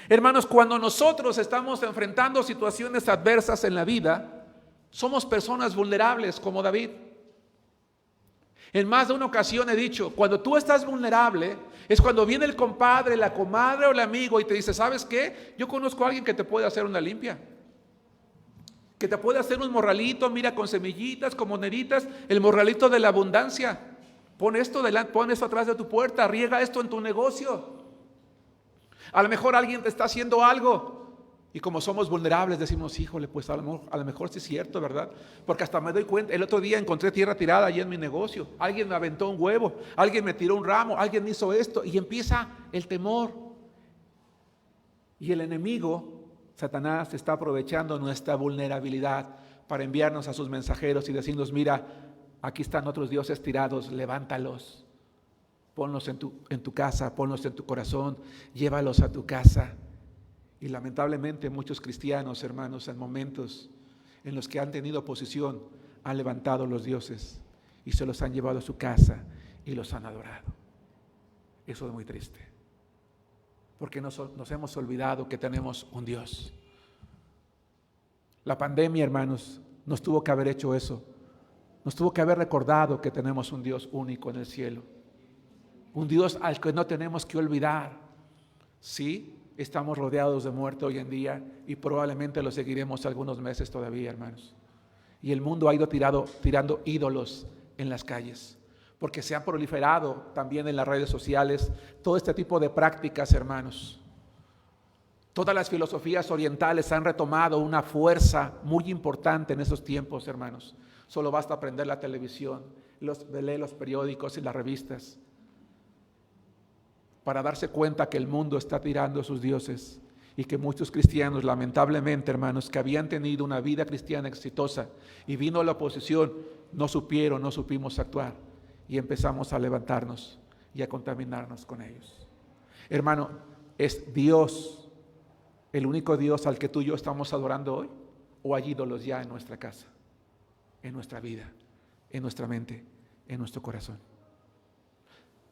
Hermanos, cuando nosotros estamos enfrentando situaciones adversas en la vida, somos personas vulnerables como David. En más de una ocasión he dicho, cuando tú estás vulnerable, es cuando viene el compadre, la comadre o el amigo y te dice: ¿sabes qué? Yo conozco a alguien que te puede hacer una limpia, que te puede hacer un morralito, mira, con semillitas, con moneditas, el morralito de la abundancia. Pon esto atrás de tu puerta, riega esto en tu negocio. A lo mejor alguien te está haciendo algo y como somos vulnerables decimos: híjole, pues a lo mejor sí es cierto, ¿verdad? Porque hasta me doy cuenta, el otro día encontré tierra tirada allí en mi negocio, alguien me aventó un huevo, alguien me tiró un ramo, alguien hizo esto, y empieza el temor. Y el enemigo, Satanás, está aprovechando nuestra vulnerabilidad para enviarnos a sus mensajeros y decirnos: mira, aquí están otros dioses tirados, levántalos, ponlos en tu casa, ponlos en tu corazón, llévalos a tu casa. Y lamentablemente muchos cristianos, hermanos, en momentos en los que han tenido oposición, han levantado los dioses y se los han llevado a su casa y los han adorado. Eso es muy triste, porque nos hemos olvidado que tenemos un Dios. La pandemia, hermanos, nos tuvo que haber hecho eso. Nos tuvo que haber recordado que tenemos un Dios único en el cielo, un Dios al que no tenemos que olvidar. Sí, estamos rodeados de muerte hoy en día y probablemente lo seguiremos algunos meses todavía, hermanos. Y el mundo ha ido tirando ídolos en las calles, porque se han proliferado también en las redes sociales todo este tipo de prácticas, hermanos. Todas las filosofías orientales han retomado una fuerza muy importante en esos tiempos, hermanos. Solo basta prender la televisión, leer los periódicos y las revistas para darse cuenta que el mundo está tirando a sus dioses y que muchos cristianos, lamentablemente, hermanos, que habían tenido una vida cristiana exitosa y vino la oposición, no supimos actuar y empezamos a levantarnos y a contaminarnos con ellos. Hermano, ¿es Dios el único Dios al que tú y yo estamos adorando hoy? ¿O hay ídolos ya en nuestra casa, en nuestra vida, en nuestra mente, en nuestro corazón?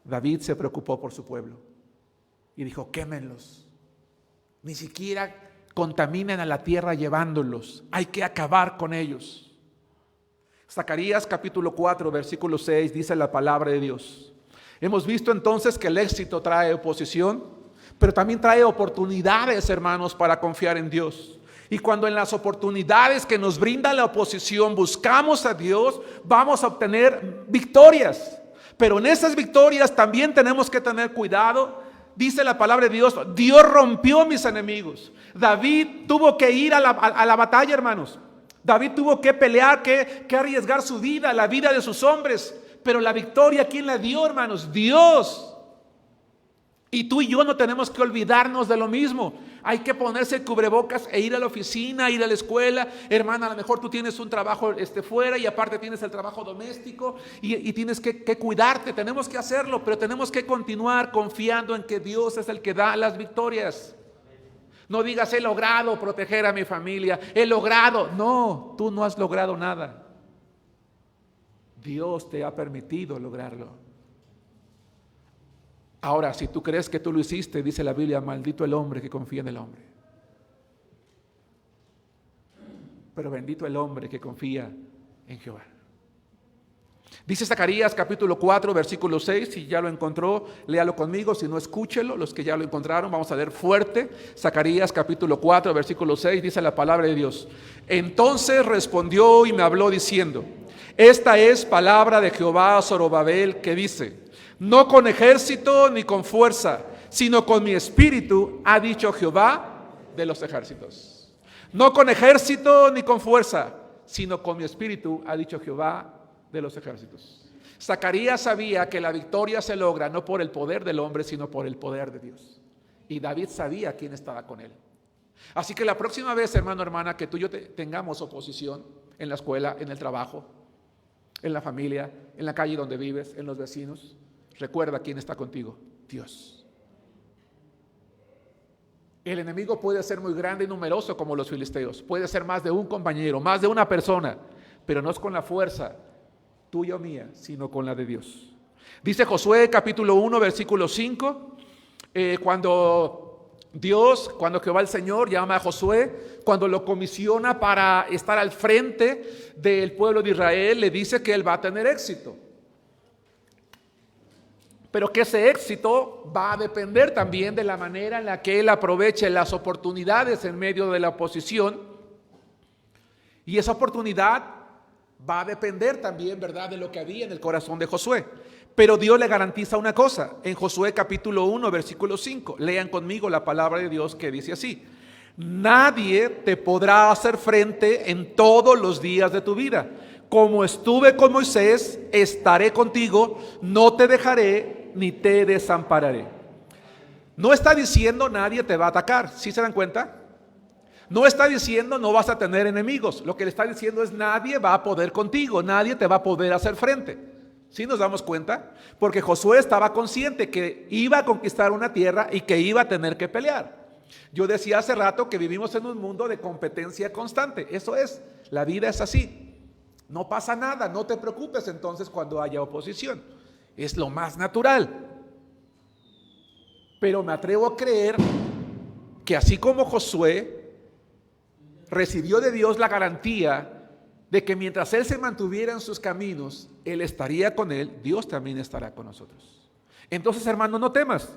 David se preocupó por su pueblo y dijo: quémenlos, ni siquiera contaminen a la tierra llevándolos, hay que acabar con ellos. Zacarías capítulo 4 versículo 6 dice la palabra de Dios. Hemos visto entonces que el éxito trae oposición, pero también trae oportunidades, hermanos, para confiar en Dios. Y cuando en las oportunidades que nos brinda la oposición buscamos a Dios, vamos a obtener victorias. Pero en esas victorias también tenemos que tener cuidado. Dice la palabra de Dios: Dios rompió mis enemigos. David tuvo que ir a la batalla, hermanos. David tuvo que pelear, que arriesgar su vida, la vida de sus hombres. Pero la victoria, ¿quién la dio, hermanos? Dios. Y tú y yo no tenemos que olvidarnos de lo mismo. Hay que ponerse cubrebocas e ir a la oficina, ir a la escuela. Hermana, a lo mejor tú tienes un trabajo fuera y aparte tienes el trabajo doméstico y tienes que cuidarte. Tenemos que hacerlo, pero tenemos que continuar confiando en que Dios es el que da las victorias. No digas: he logrado proteger a mi familia, he logrado. No, tú no has logrado nada. Dios te ha permitido lograrlo. Ahora, si tú crees que tú lo hiciste, dice la Biblia: maldito el hombre que confía en el hombre. Pero bendito el hombre que confía en Jehová. Dice Zacarías capítulo 4 versículo 6, si ya lo encontró, léalo conmigo, si no, escúchelo. Los que ya lo encontraron, vamos a leer fuerte. Zacarías capítulo 4 versículo 6, dice la palabra de Dios: entonces respondió y me habló diciendo: esta es palabra de Jehová a Zorobabel, que dice: no con ejército ni con fuerza, sino con mi espíritu, ha dicho Jehová de los ejércitos. No con ejército ni con fuerza, sino con mi espíritu, ha dicho Jehová de los ejércitos. Zacarías sabía que la victoria se logra no por el poder del hombre, sino por el poder de Dios. Y David sabía quién estaba con él. Así que la próxima vez, hermano, hermana, que tú y yo tengamos oposición en la escuela, en el trabajo, en la familia, en la calle donde vives, en los vecinos, recuerda quién está contigo: Dios. El enemigo puede ser muy grande y numeroso como los filisteos. Puede ser más de un compañero, más de una persona, pero no es con la fuerza tuya o mía, sino con la de Dios. Dice Josué capítulo 1 versículo 5, cuando Jehová el Señor llama a Josué, cuando lo comisiona para estar al frente del pueblo de Israel, le dice que él va a tener éxito. Pero que ese éxito va a depender también de la manera en la que él aproveche las oportunidades en medio de la oposición. Y esa oportunidad va a depender también, ¿verdad?, de lo que había en el corazón de Josué. Pero Dios le garantiza una cosa, en Josué capítulo 1, versículo 5. Lean conmigo la palabra de Dios, que dice así: nadie te podrá hacer frente en todos los días de tu vida. Como estuve con Moisés, estaré contigo, no te dejaré ni te desampararé. No está diciendo nadie te va a atacar, ¿sí se dan cuenta? No está diciendo no vas a tener enemigos. Lo que le está diciendo es: nadie va a poder contigo, nadie te va a poder hacer frente. ¿Sí nos damos cuenta? Porque Josué estaba consciente que iba a conquistar una tierra y que iba a tener que pelear. Yo decía hace rato que vivimos en un mundo de competencia constante. Eso es, la vida es así. No pasa nada, no te preocupes entonces cuando haya oposición. Es lo más natural. Pero me atrevo a creer que así como Josué recibió de Dios la garantía de que mientras él se mantuviera en sus caminos, él estaría con él, Dios también estará con nosotros. Entonces, hermano, no temas.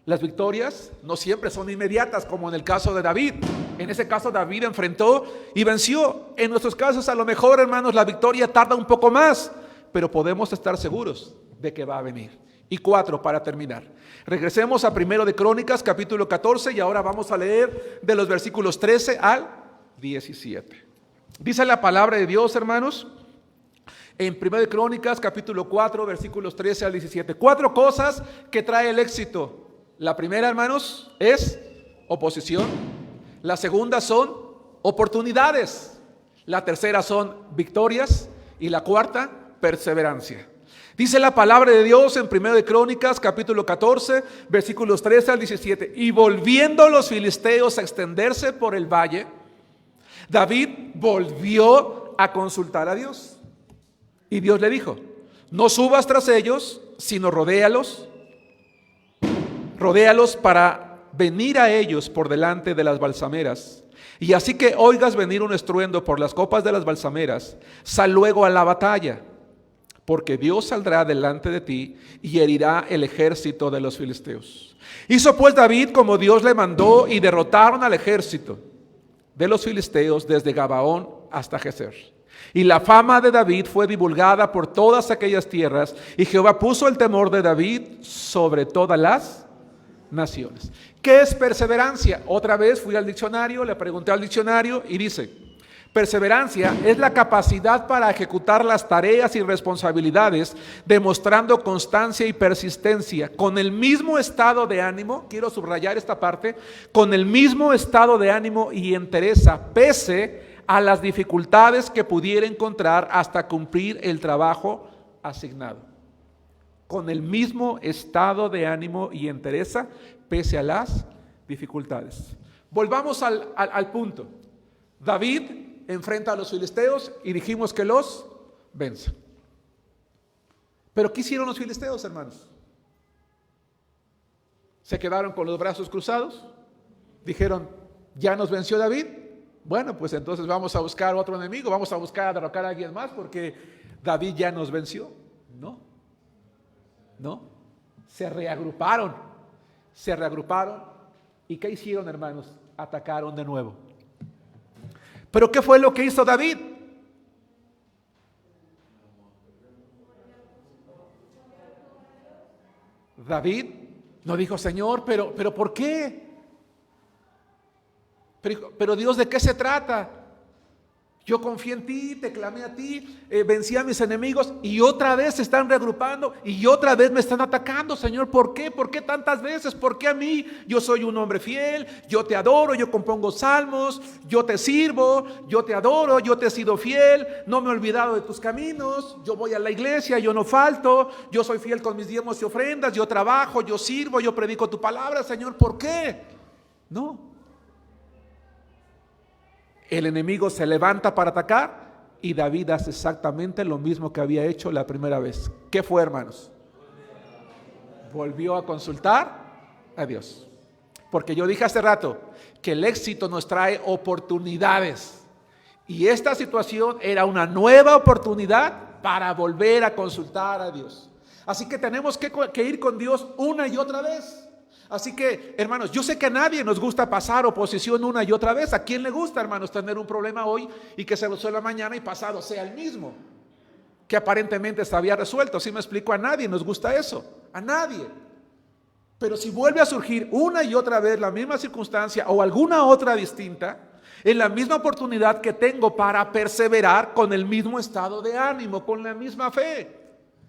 Las victorias no siempre son inmediatas, como en el caso de David. En ese caso David enfrentó y venció. En nuestros casos, a lo mejor, hermanos, la victoria tarda un poco más, pero podemos estar seguros de que va a venir Y 4 para terminar. Regresemos a 1 de Crónicas, capítulo 14, y ahora vamos a leer de los versículos 13 al 17. Dice la palabra de Dios, hermanos, en 1 de Crónicas, capítulo 4, versículos 13 al 17. 4 cosas que trae el éxito. La primera, hermanos, es oposición. La segunda son oportunidades. La tercera son victorias. Y la cuarta, perseverancia. Dice la palabra de Dios en 1 de Crónicas, capítulo 14, versículos 13 al 17. Y volviendo los filisteos a extenderse por el valle, David volvió a consultar a Dios. Y Dios le dijo: no subas tras ellos, sino rodéalos para venir a ellos por delante de las balsameras. Y así que oigas venir un estruendo por las copas de las balsameras, sal luego a la batalla, porque Dios saldrá delante de ti y herirá el ejército de los filisteos. Hizo pues David como Dios le mandó, y derrotaron al ejército de los filisteos desde Gabaón hasta Gezer. Y la fama de David fue divulgada por todas aquellas tierras, y Jehová puso el temor de David sobre todas las naciones. ¿Qué es perseverancia? Otra vez fui al diccionario, le pregunté al diccionario y dice: perseverancia es la capacidad para ejecutar las tareas y responsabilidades, demostrando constancia y persistencia, con el mismo estado de ánimo, quiero subrayar esta parte, con el mismo estado de ánimo y entereza, pese a las dificultades que pudiera encontrar hasta cumplir el trabajo asignado. Con el mismo estado de ánimo y entereza, pese a las dificultades. Volvamos al punto. David enfrenta a los filisteos y dijimos que los vence. Pero ¿qué hicieron los filisteos, hermanos? ¿Se quedaron con los brazos cruzados? Dijeron: ¿ya nos venció David? Bueno, pues entonces vamos a buscar otro enemigo, vamos a buscar a derrocar a alguien más porque David ya nos venció. No, se reagruparon. ¿Y qué hicieron, hermanos? Atacaron de nuevo. ¿Pero qué fue lo que hizo David? David no dijo: Señor, pero ¿por qué? Pero Dios, ¿de qué se trata? Yo confié en ti, te clamé a ti, vencí a mis enemigos y otra vez se están reagrupando y otra vez me están atacando. Señor, ¿por qué? ¿Por qué tantas veces? ¿Por qué a mí? Yo soy un hombre fiel, yo te adoro, yo compongo salmos, yo te sirvo, yo te adoro, yo te he sido fiel, no me he olvidado de tus caminos, yo voy a la iglesia, yo no falto, yo soy fiel con mis diezmos y ofrendas, yo trabajo, yo sirvo, yo predico tu palabra. Señor, ¿por qué? No. El enemigo se levanta para atacar y David hace exactamente lo mismo que había hecho la primera vez. ¿Qué fue, hermanos? Volvió a consultar a Dios. Porque yo dije hace rato que el éxito nos trae oportunidades. Y esta situación era una nueva oportunidad para volver a consultar a Dios. Así que tenemos que ir con Dios una y otra vez. Así que, hermanos, yo sé que a nadie nos gusta pasar oposición una y otra vez. ¿A quién le gusta, hermanos, tener un problema hoy y que se resuelva mañana y pasado sea el mismo? Que aparentemente se había resuelto. ¿Sí me explico? A nadie nos gusta eso. A nadie. Pero si vuelve a surgir una y otra vez la misma circunstancia o alguna otra distinta, en la misma oportunidad que tengo para perseverar con el mismo estado de ánimo, con la misma fe.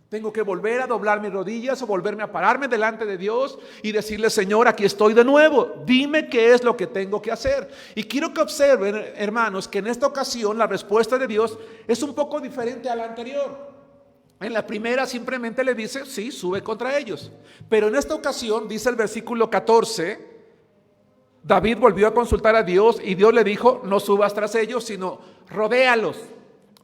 Tengo que volver a doblar mis rodillas o volverme a pararme delante de Dios y decirle: Señor, aquí estoy de nuevo, dime qué es lo que tengo que hacer. Y quiero que observen, hermanos, que en esta ocasión la respuesta de Dios es un poco diferente a la anterior. En la primera simplemente le dice: sí, sube contra ellos. Pero en esta ocasión, dice el versículo 14, David volvió a consultar a Dios y Dios le dijo: no subas tras ellos, sino rodéalos.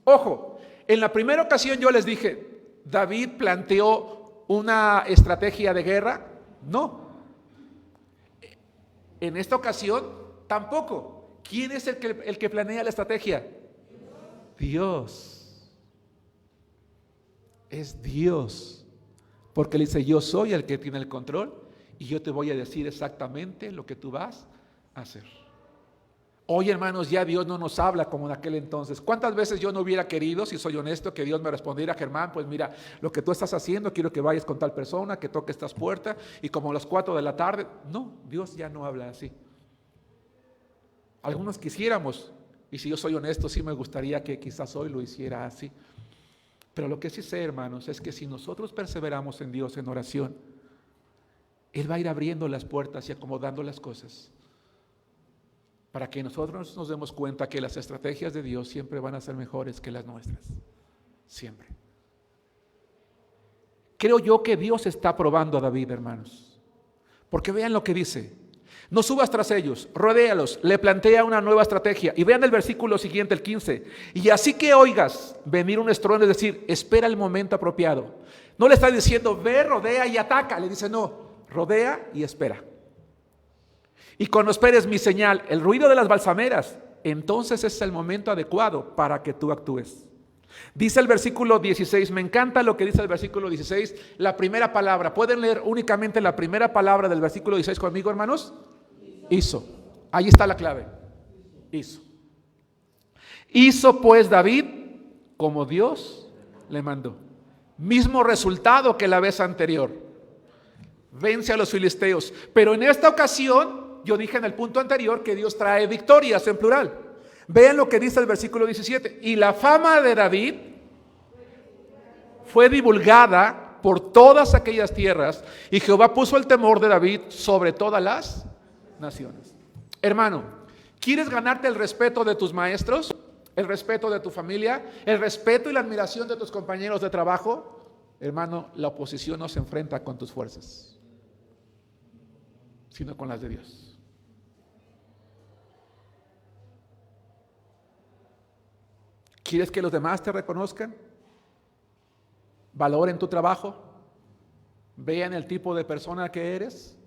Ojo, en la primera ocasión yo les dije: ¿David planteó una estrategia de guerra? No. En esta ocasión tampoco. ¿Quién es el que planea la estrategia? Dios. Es Dios. Porque le dice: yo soy el que tiene el control y yo te voy a decir exactamente lo que tú vas a hacer. Hoy, hermanos, ya Dios no nos habla como en aquel entonces. ¿Cuántas veces yo no hubiera querido, si soy honesto, que Dios me respondiera: Germán, pues mira, lo que tú estás haciendo, quiero que vayas con tal persona, que toque estas puertas, y como a las 4 de la tarde? No, Dios ya no habla así. Algunos quisiéramos, y si yo soy honesto, sí me gustaría que quizás hoy lo hiciera así. Pero lo que sí sé, hermanos, es que si nosotros perseveramos en Dios en oración, Él va a ir abriendo las puertas y acomodando las cosas, para que nosotros nos demos cuenta que las estrategias de Dios siempre van a ser mejores que las nuestras. Siempre. Creo yo que Dios está probando a David, hermanos. Porque vean lo que dice: no subas tras ellos, rodéalos, le plantea una nueva estrategia. Y vean el versículo siguiente, el 15. Y así que oigas venir un estruendo, es decir, espera el momento apropiado. No le está diciendo: ve, rodea y ataca. Le dice: no, rodea y espera. Y cuando esperes mi señal, el ruido de las balsameras, entonces es el momento adecuado para que tú actúes. Dice el versículo 16, me encanta lo que dice el versículo 16, la primera palabra. ¿Pueden leer únicamente la primera palabra del versículo 16 conmigo, hermanos? Hizo. Ahí está la clave. Hizo. Hizo pues David como Dios le mandó. Mismo resultado que la vez anterior. Vence a los filisteos. Pero en esta ocasión, yo dije en el punto anterior que Dios trae victorias en plural. Vean lo que dice el versículo 17. Y la fama de David fue divulgada por todas aquellas tierras, y Jehová puso el temor de David sobre todas las naciones. Hermano, ¿quieres ganarte el respeto de tus maestros? ¿El respeto de tu familia? ¿El respeto y la admiración de tus compañeros de trabajo? Hermano, la oposición no se enfrenta con tus fuerzas, sino con las de Dios. ¿Quieres que los demás te reconozcan? ¿Valoren tu trabajo? ¿Vean el tipo de persona que eres?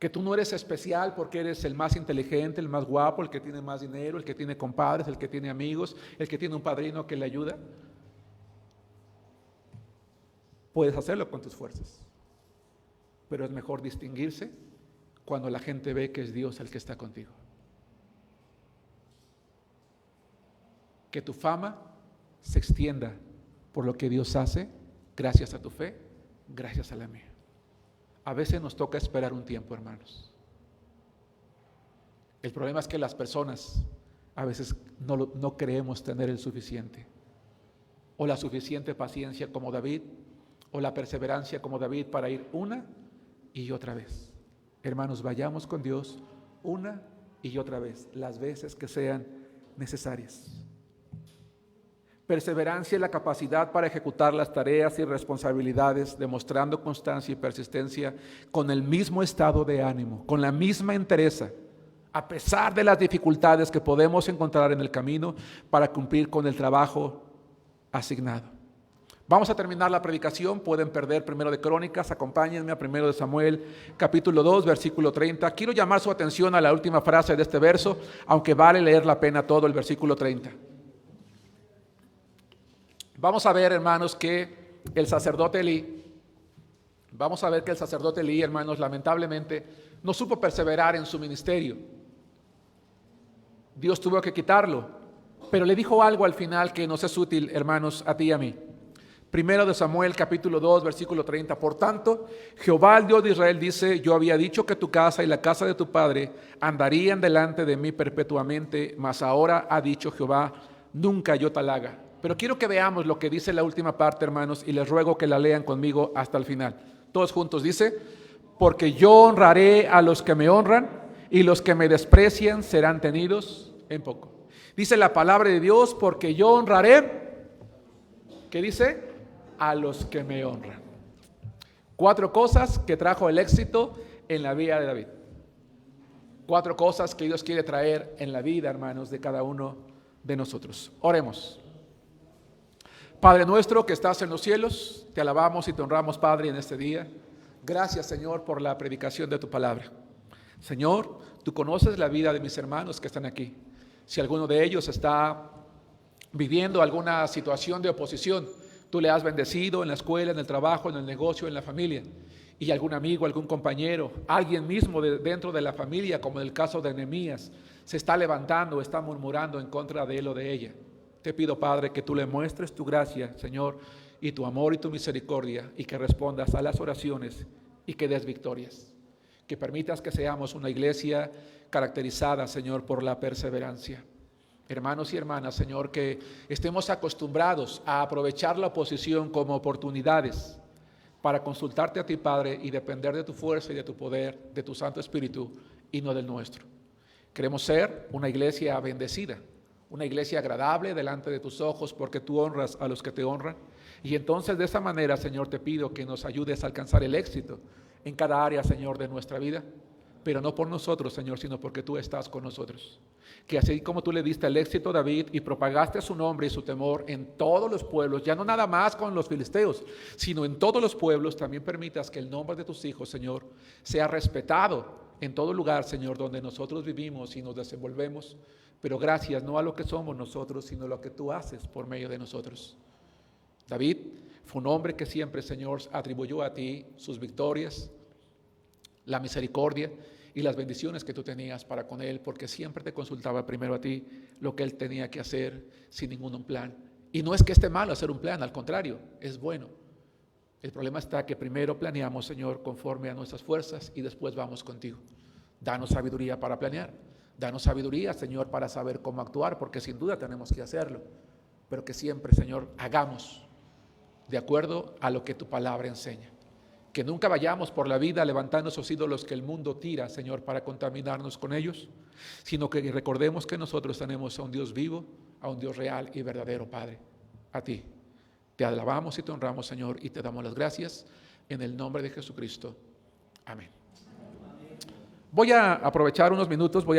Que tú no eres especial porque eres el más inteligente, el más guapo, el que tiene más dinero, el que tiene compadres, el que tiene amigos, el que tiene un padrino que le ayuda. Puedes hacerlo con tus fuerzas, pero es mejor distinguirse cuando la gente ve que es Dios el que está contigo. Que tu fama se extienda por lo que Dios hace, gracias a tu fe, gracias a la mía. A veces nos toca esperar un tiempo, hermanos. El problema es que las personas a veces no creemos tener el suficiente, o la suficiente paciencia como David, o la perseverancia como David para ir una y otra vez. Hermanos, vayamos con Dios una y otra vez, las veces que sean necesarias. Perseverancia es la capacidad para ejecutar las tareas y responsabilidades, demostrando constancia y persistencia con el mismo estado de ánimo, con la misma entereza, a pesar de las dificultades que podemos encontrar en el camino para cumplir con el trabajo asignado. Vamos a terminar la predicación. Pueden perder Primero de Crónicas, acompáñenme a Primero de Samuel, capítulo 2, versículo 30. Quiero llamar su atención a la última frase de este verso, aunque vale leer la pena todo el versículo 30. Vamos a ver, hermanos, que el sacerdote Elí, hermanos, lamentablemente no supo perseverar en su ministerio. Dios tuvo que quitarlo, pero le dijo algo al final que nos es útil, hermanos, a ti y a mí. Primero de Samuel, capítulo 2, versículo 30. Por tanto, Jehová, el Dios de Israel, dice: yo había dicho que tu casa y la casa de tu padre andarían delante de mí perpetuamente, mas ahora ha dicho Jehová: nunca yo tal haga. Pero quiero que veamos lo que dice la última parte, hermanos, y les ruego que la lean conmigo hasta el final. Todos juntos dice: porque yo honraré a los que me honran, y los que me desprecian serán tenidos en poco. Dice la palabra de Dios: porque yo honraré, ¿qué dice? A los que me honran. 4 cosas que trajo el éxito en la vida de David. 4 cosas que Dios quiere traer en la vida, hermanos, de cada uno de nosotros. Oremos. Padre nuestro que estás en los cielos, te alabamos y te honramos, Padre, en este día. Gracias, Señor, por la predicación de tu palabra. Señor, tú conoces la vida de mis hermanos que están aquí. Si alguno de ellos está viviendo alguna situación de oposición, tú le has bendecido en la escuela, en el trabajo, en el negocio, en la familia. y algún amigo, algún compañero, alguien mismo dentro de la familia, como en el caso de Nehemías, se está levantando, está murmurando en contra de él o de ella. Te pido, Padre, que tú le muestres tu gracia, Señor, y tu amor y tu misericordia, y que respondas a las oraciones y que des victorias. Que permitas que seamos una iglesia caracterizada, Señor, por la perseverancia. Hermanos y hermanas, Señor, que estemos acostumbrados a aprovechar la oposición como oportunidades para consultarte a ti, Padre, y depender de tu fuerza y de tu poder, de tu Santo Espíritu, y no del nuestro. Queremos ser una iglesia bendecida, una iglesia agradable delante de tus ojos, porque tú honras a los que te honran. Y entonces de esa manera, Señor, te pido que nos ayudes a alcanzar el éxito en cada área, Señor, de nuestra vida, pero no por nosotros, Señor, sino porque tú estás con nosotros. Que así como tú le diste el éxito a David y propagaste su nombre y su temor en todos los pueblos, ya no nada más con los filisteos, sino en todos los pueblos, también permitas que el nombre de tus hijos, Señor, sea respetado en todo lugar, Señor, donde nosotros vivimos y nos desenvolvemos. Pero gracias no a lo que somos nosotros, sino a lo que tú haces por medio de nosotros. David fue un hombre que siempre, Señor, atribuyó a ti sus victorias, la misericordia y las bendiciones que tú tenías para con él, porque siempre te consultaba primero a ti lo que él tenía que hacer sin ningún plan. Y no es que esté malo hacer un plan, al contrario, es bueno. El problema está que primero planeamos, Señor, conforme a nuestras fuerzas y después vamos contigo. Danos sabiduría para planear. Danos sabiduría, Señor, para saber cómo actuar, porque sin duda tenemos que hacerlo. Pero que siempre, Señor, hagamos de acuerdo a lo que tu palabra enseña. Que nunca vayamos por la vida levantando esos ídolos que el mundo tira, Señor, para contaminarnos con ellos, sino que recordemos que nosotros tenemos a un Dios vivo, a un Dios real y verdadero, Padre. A ti te alabamos y te honramos, Señor, y te damos las gracias en el nombre de Jesucristo. Amén. Voy a aprovechar unos minutos, voy a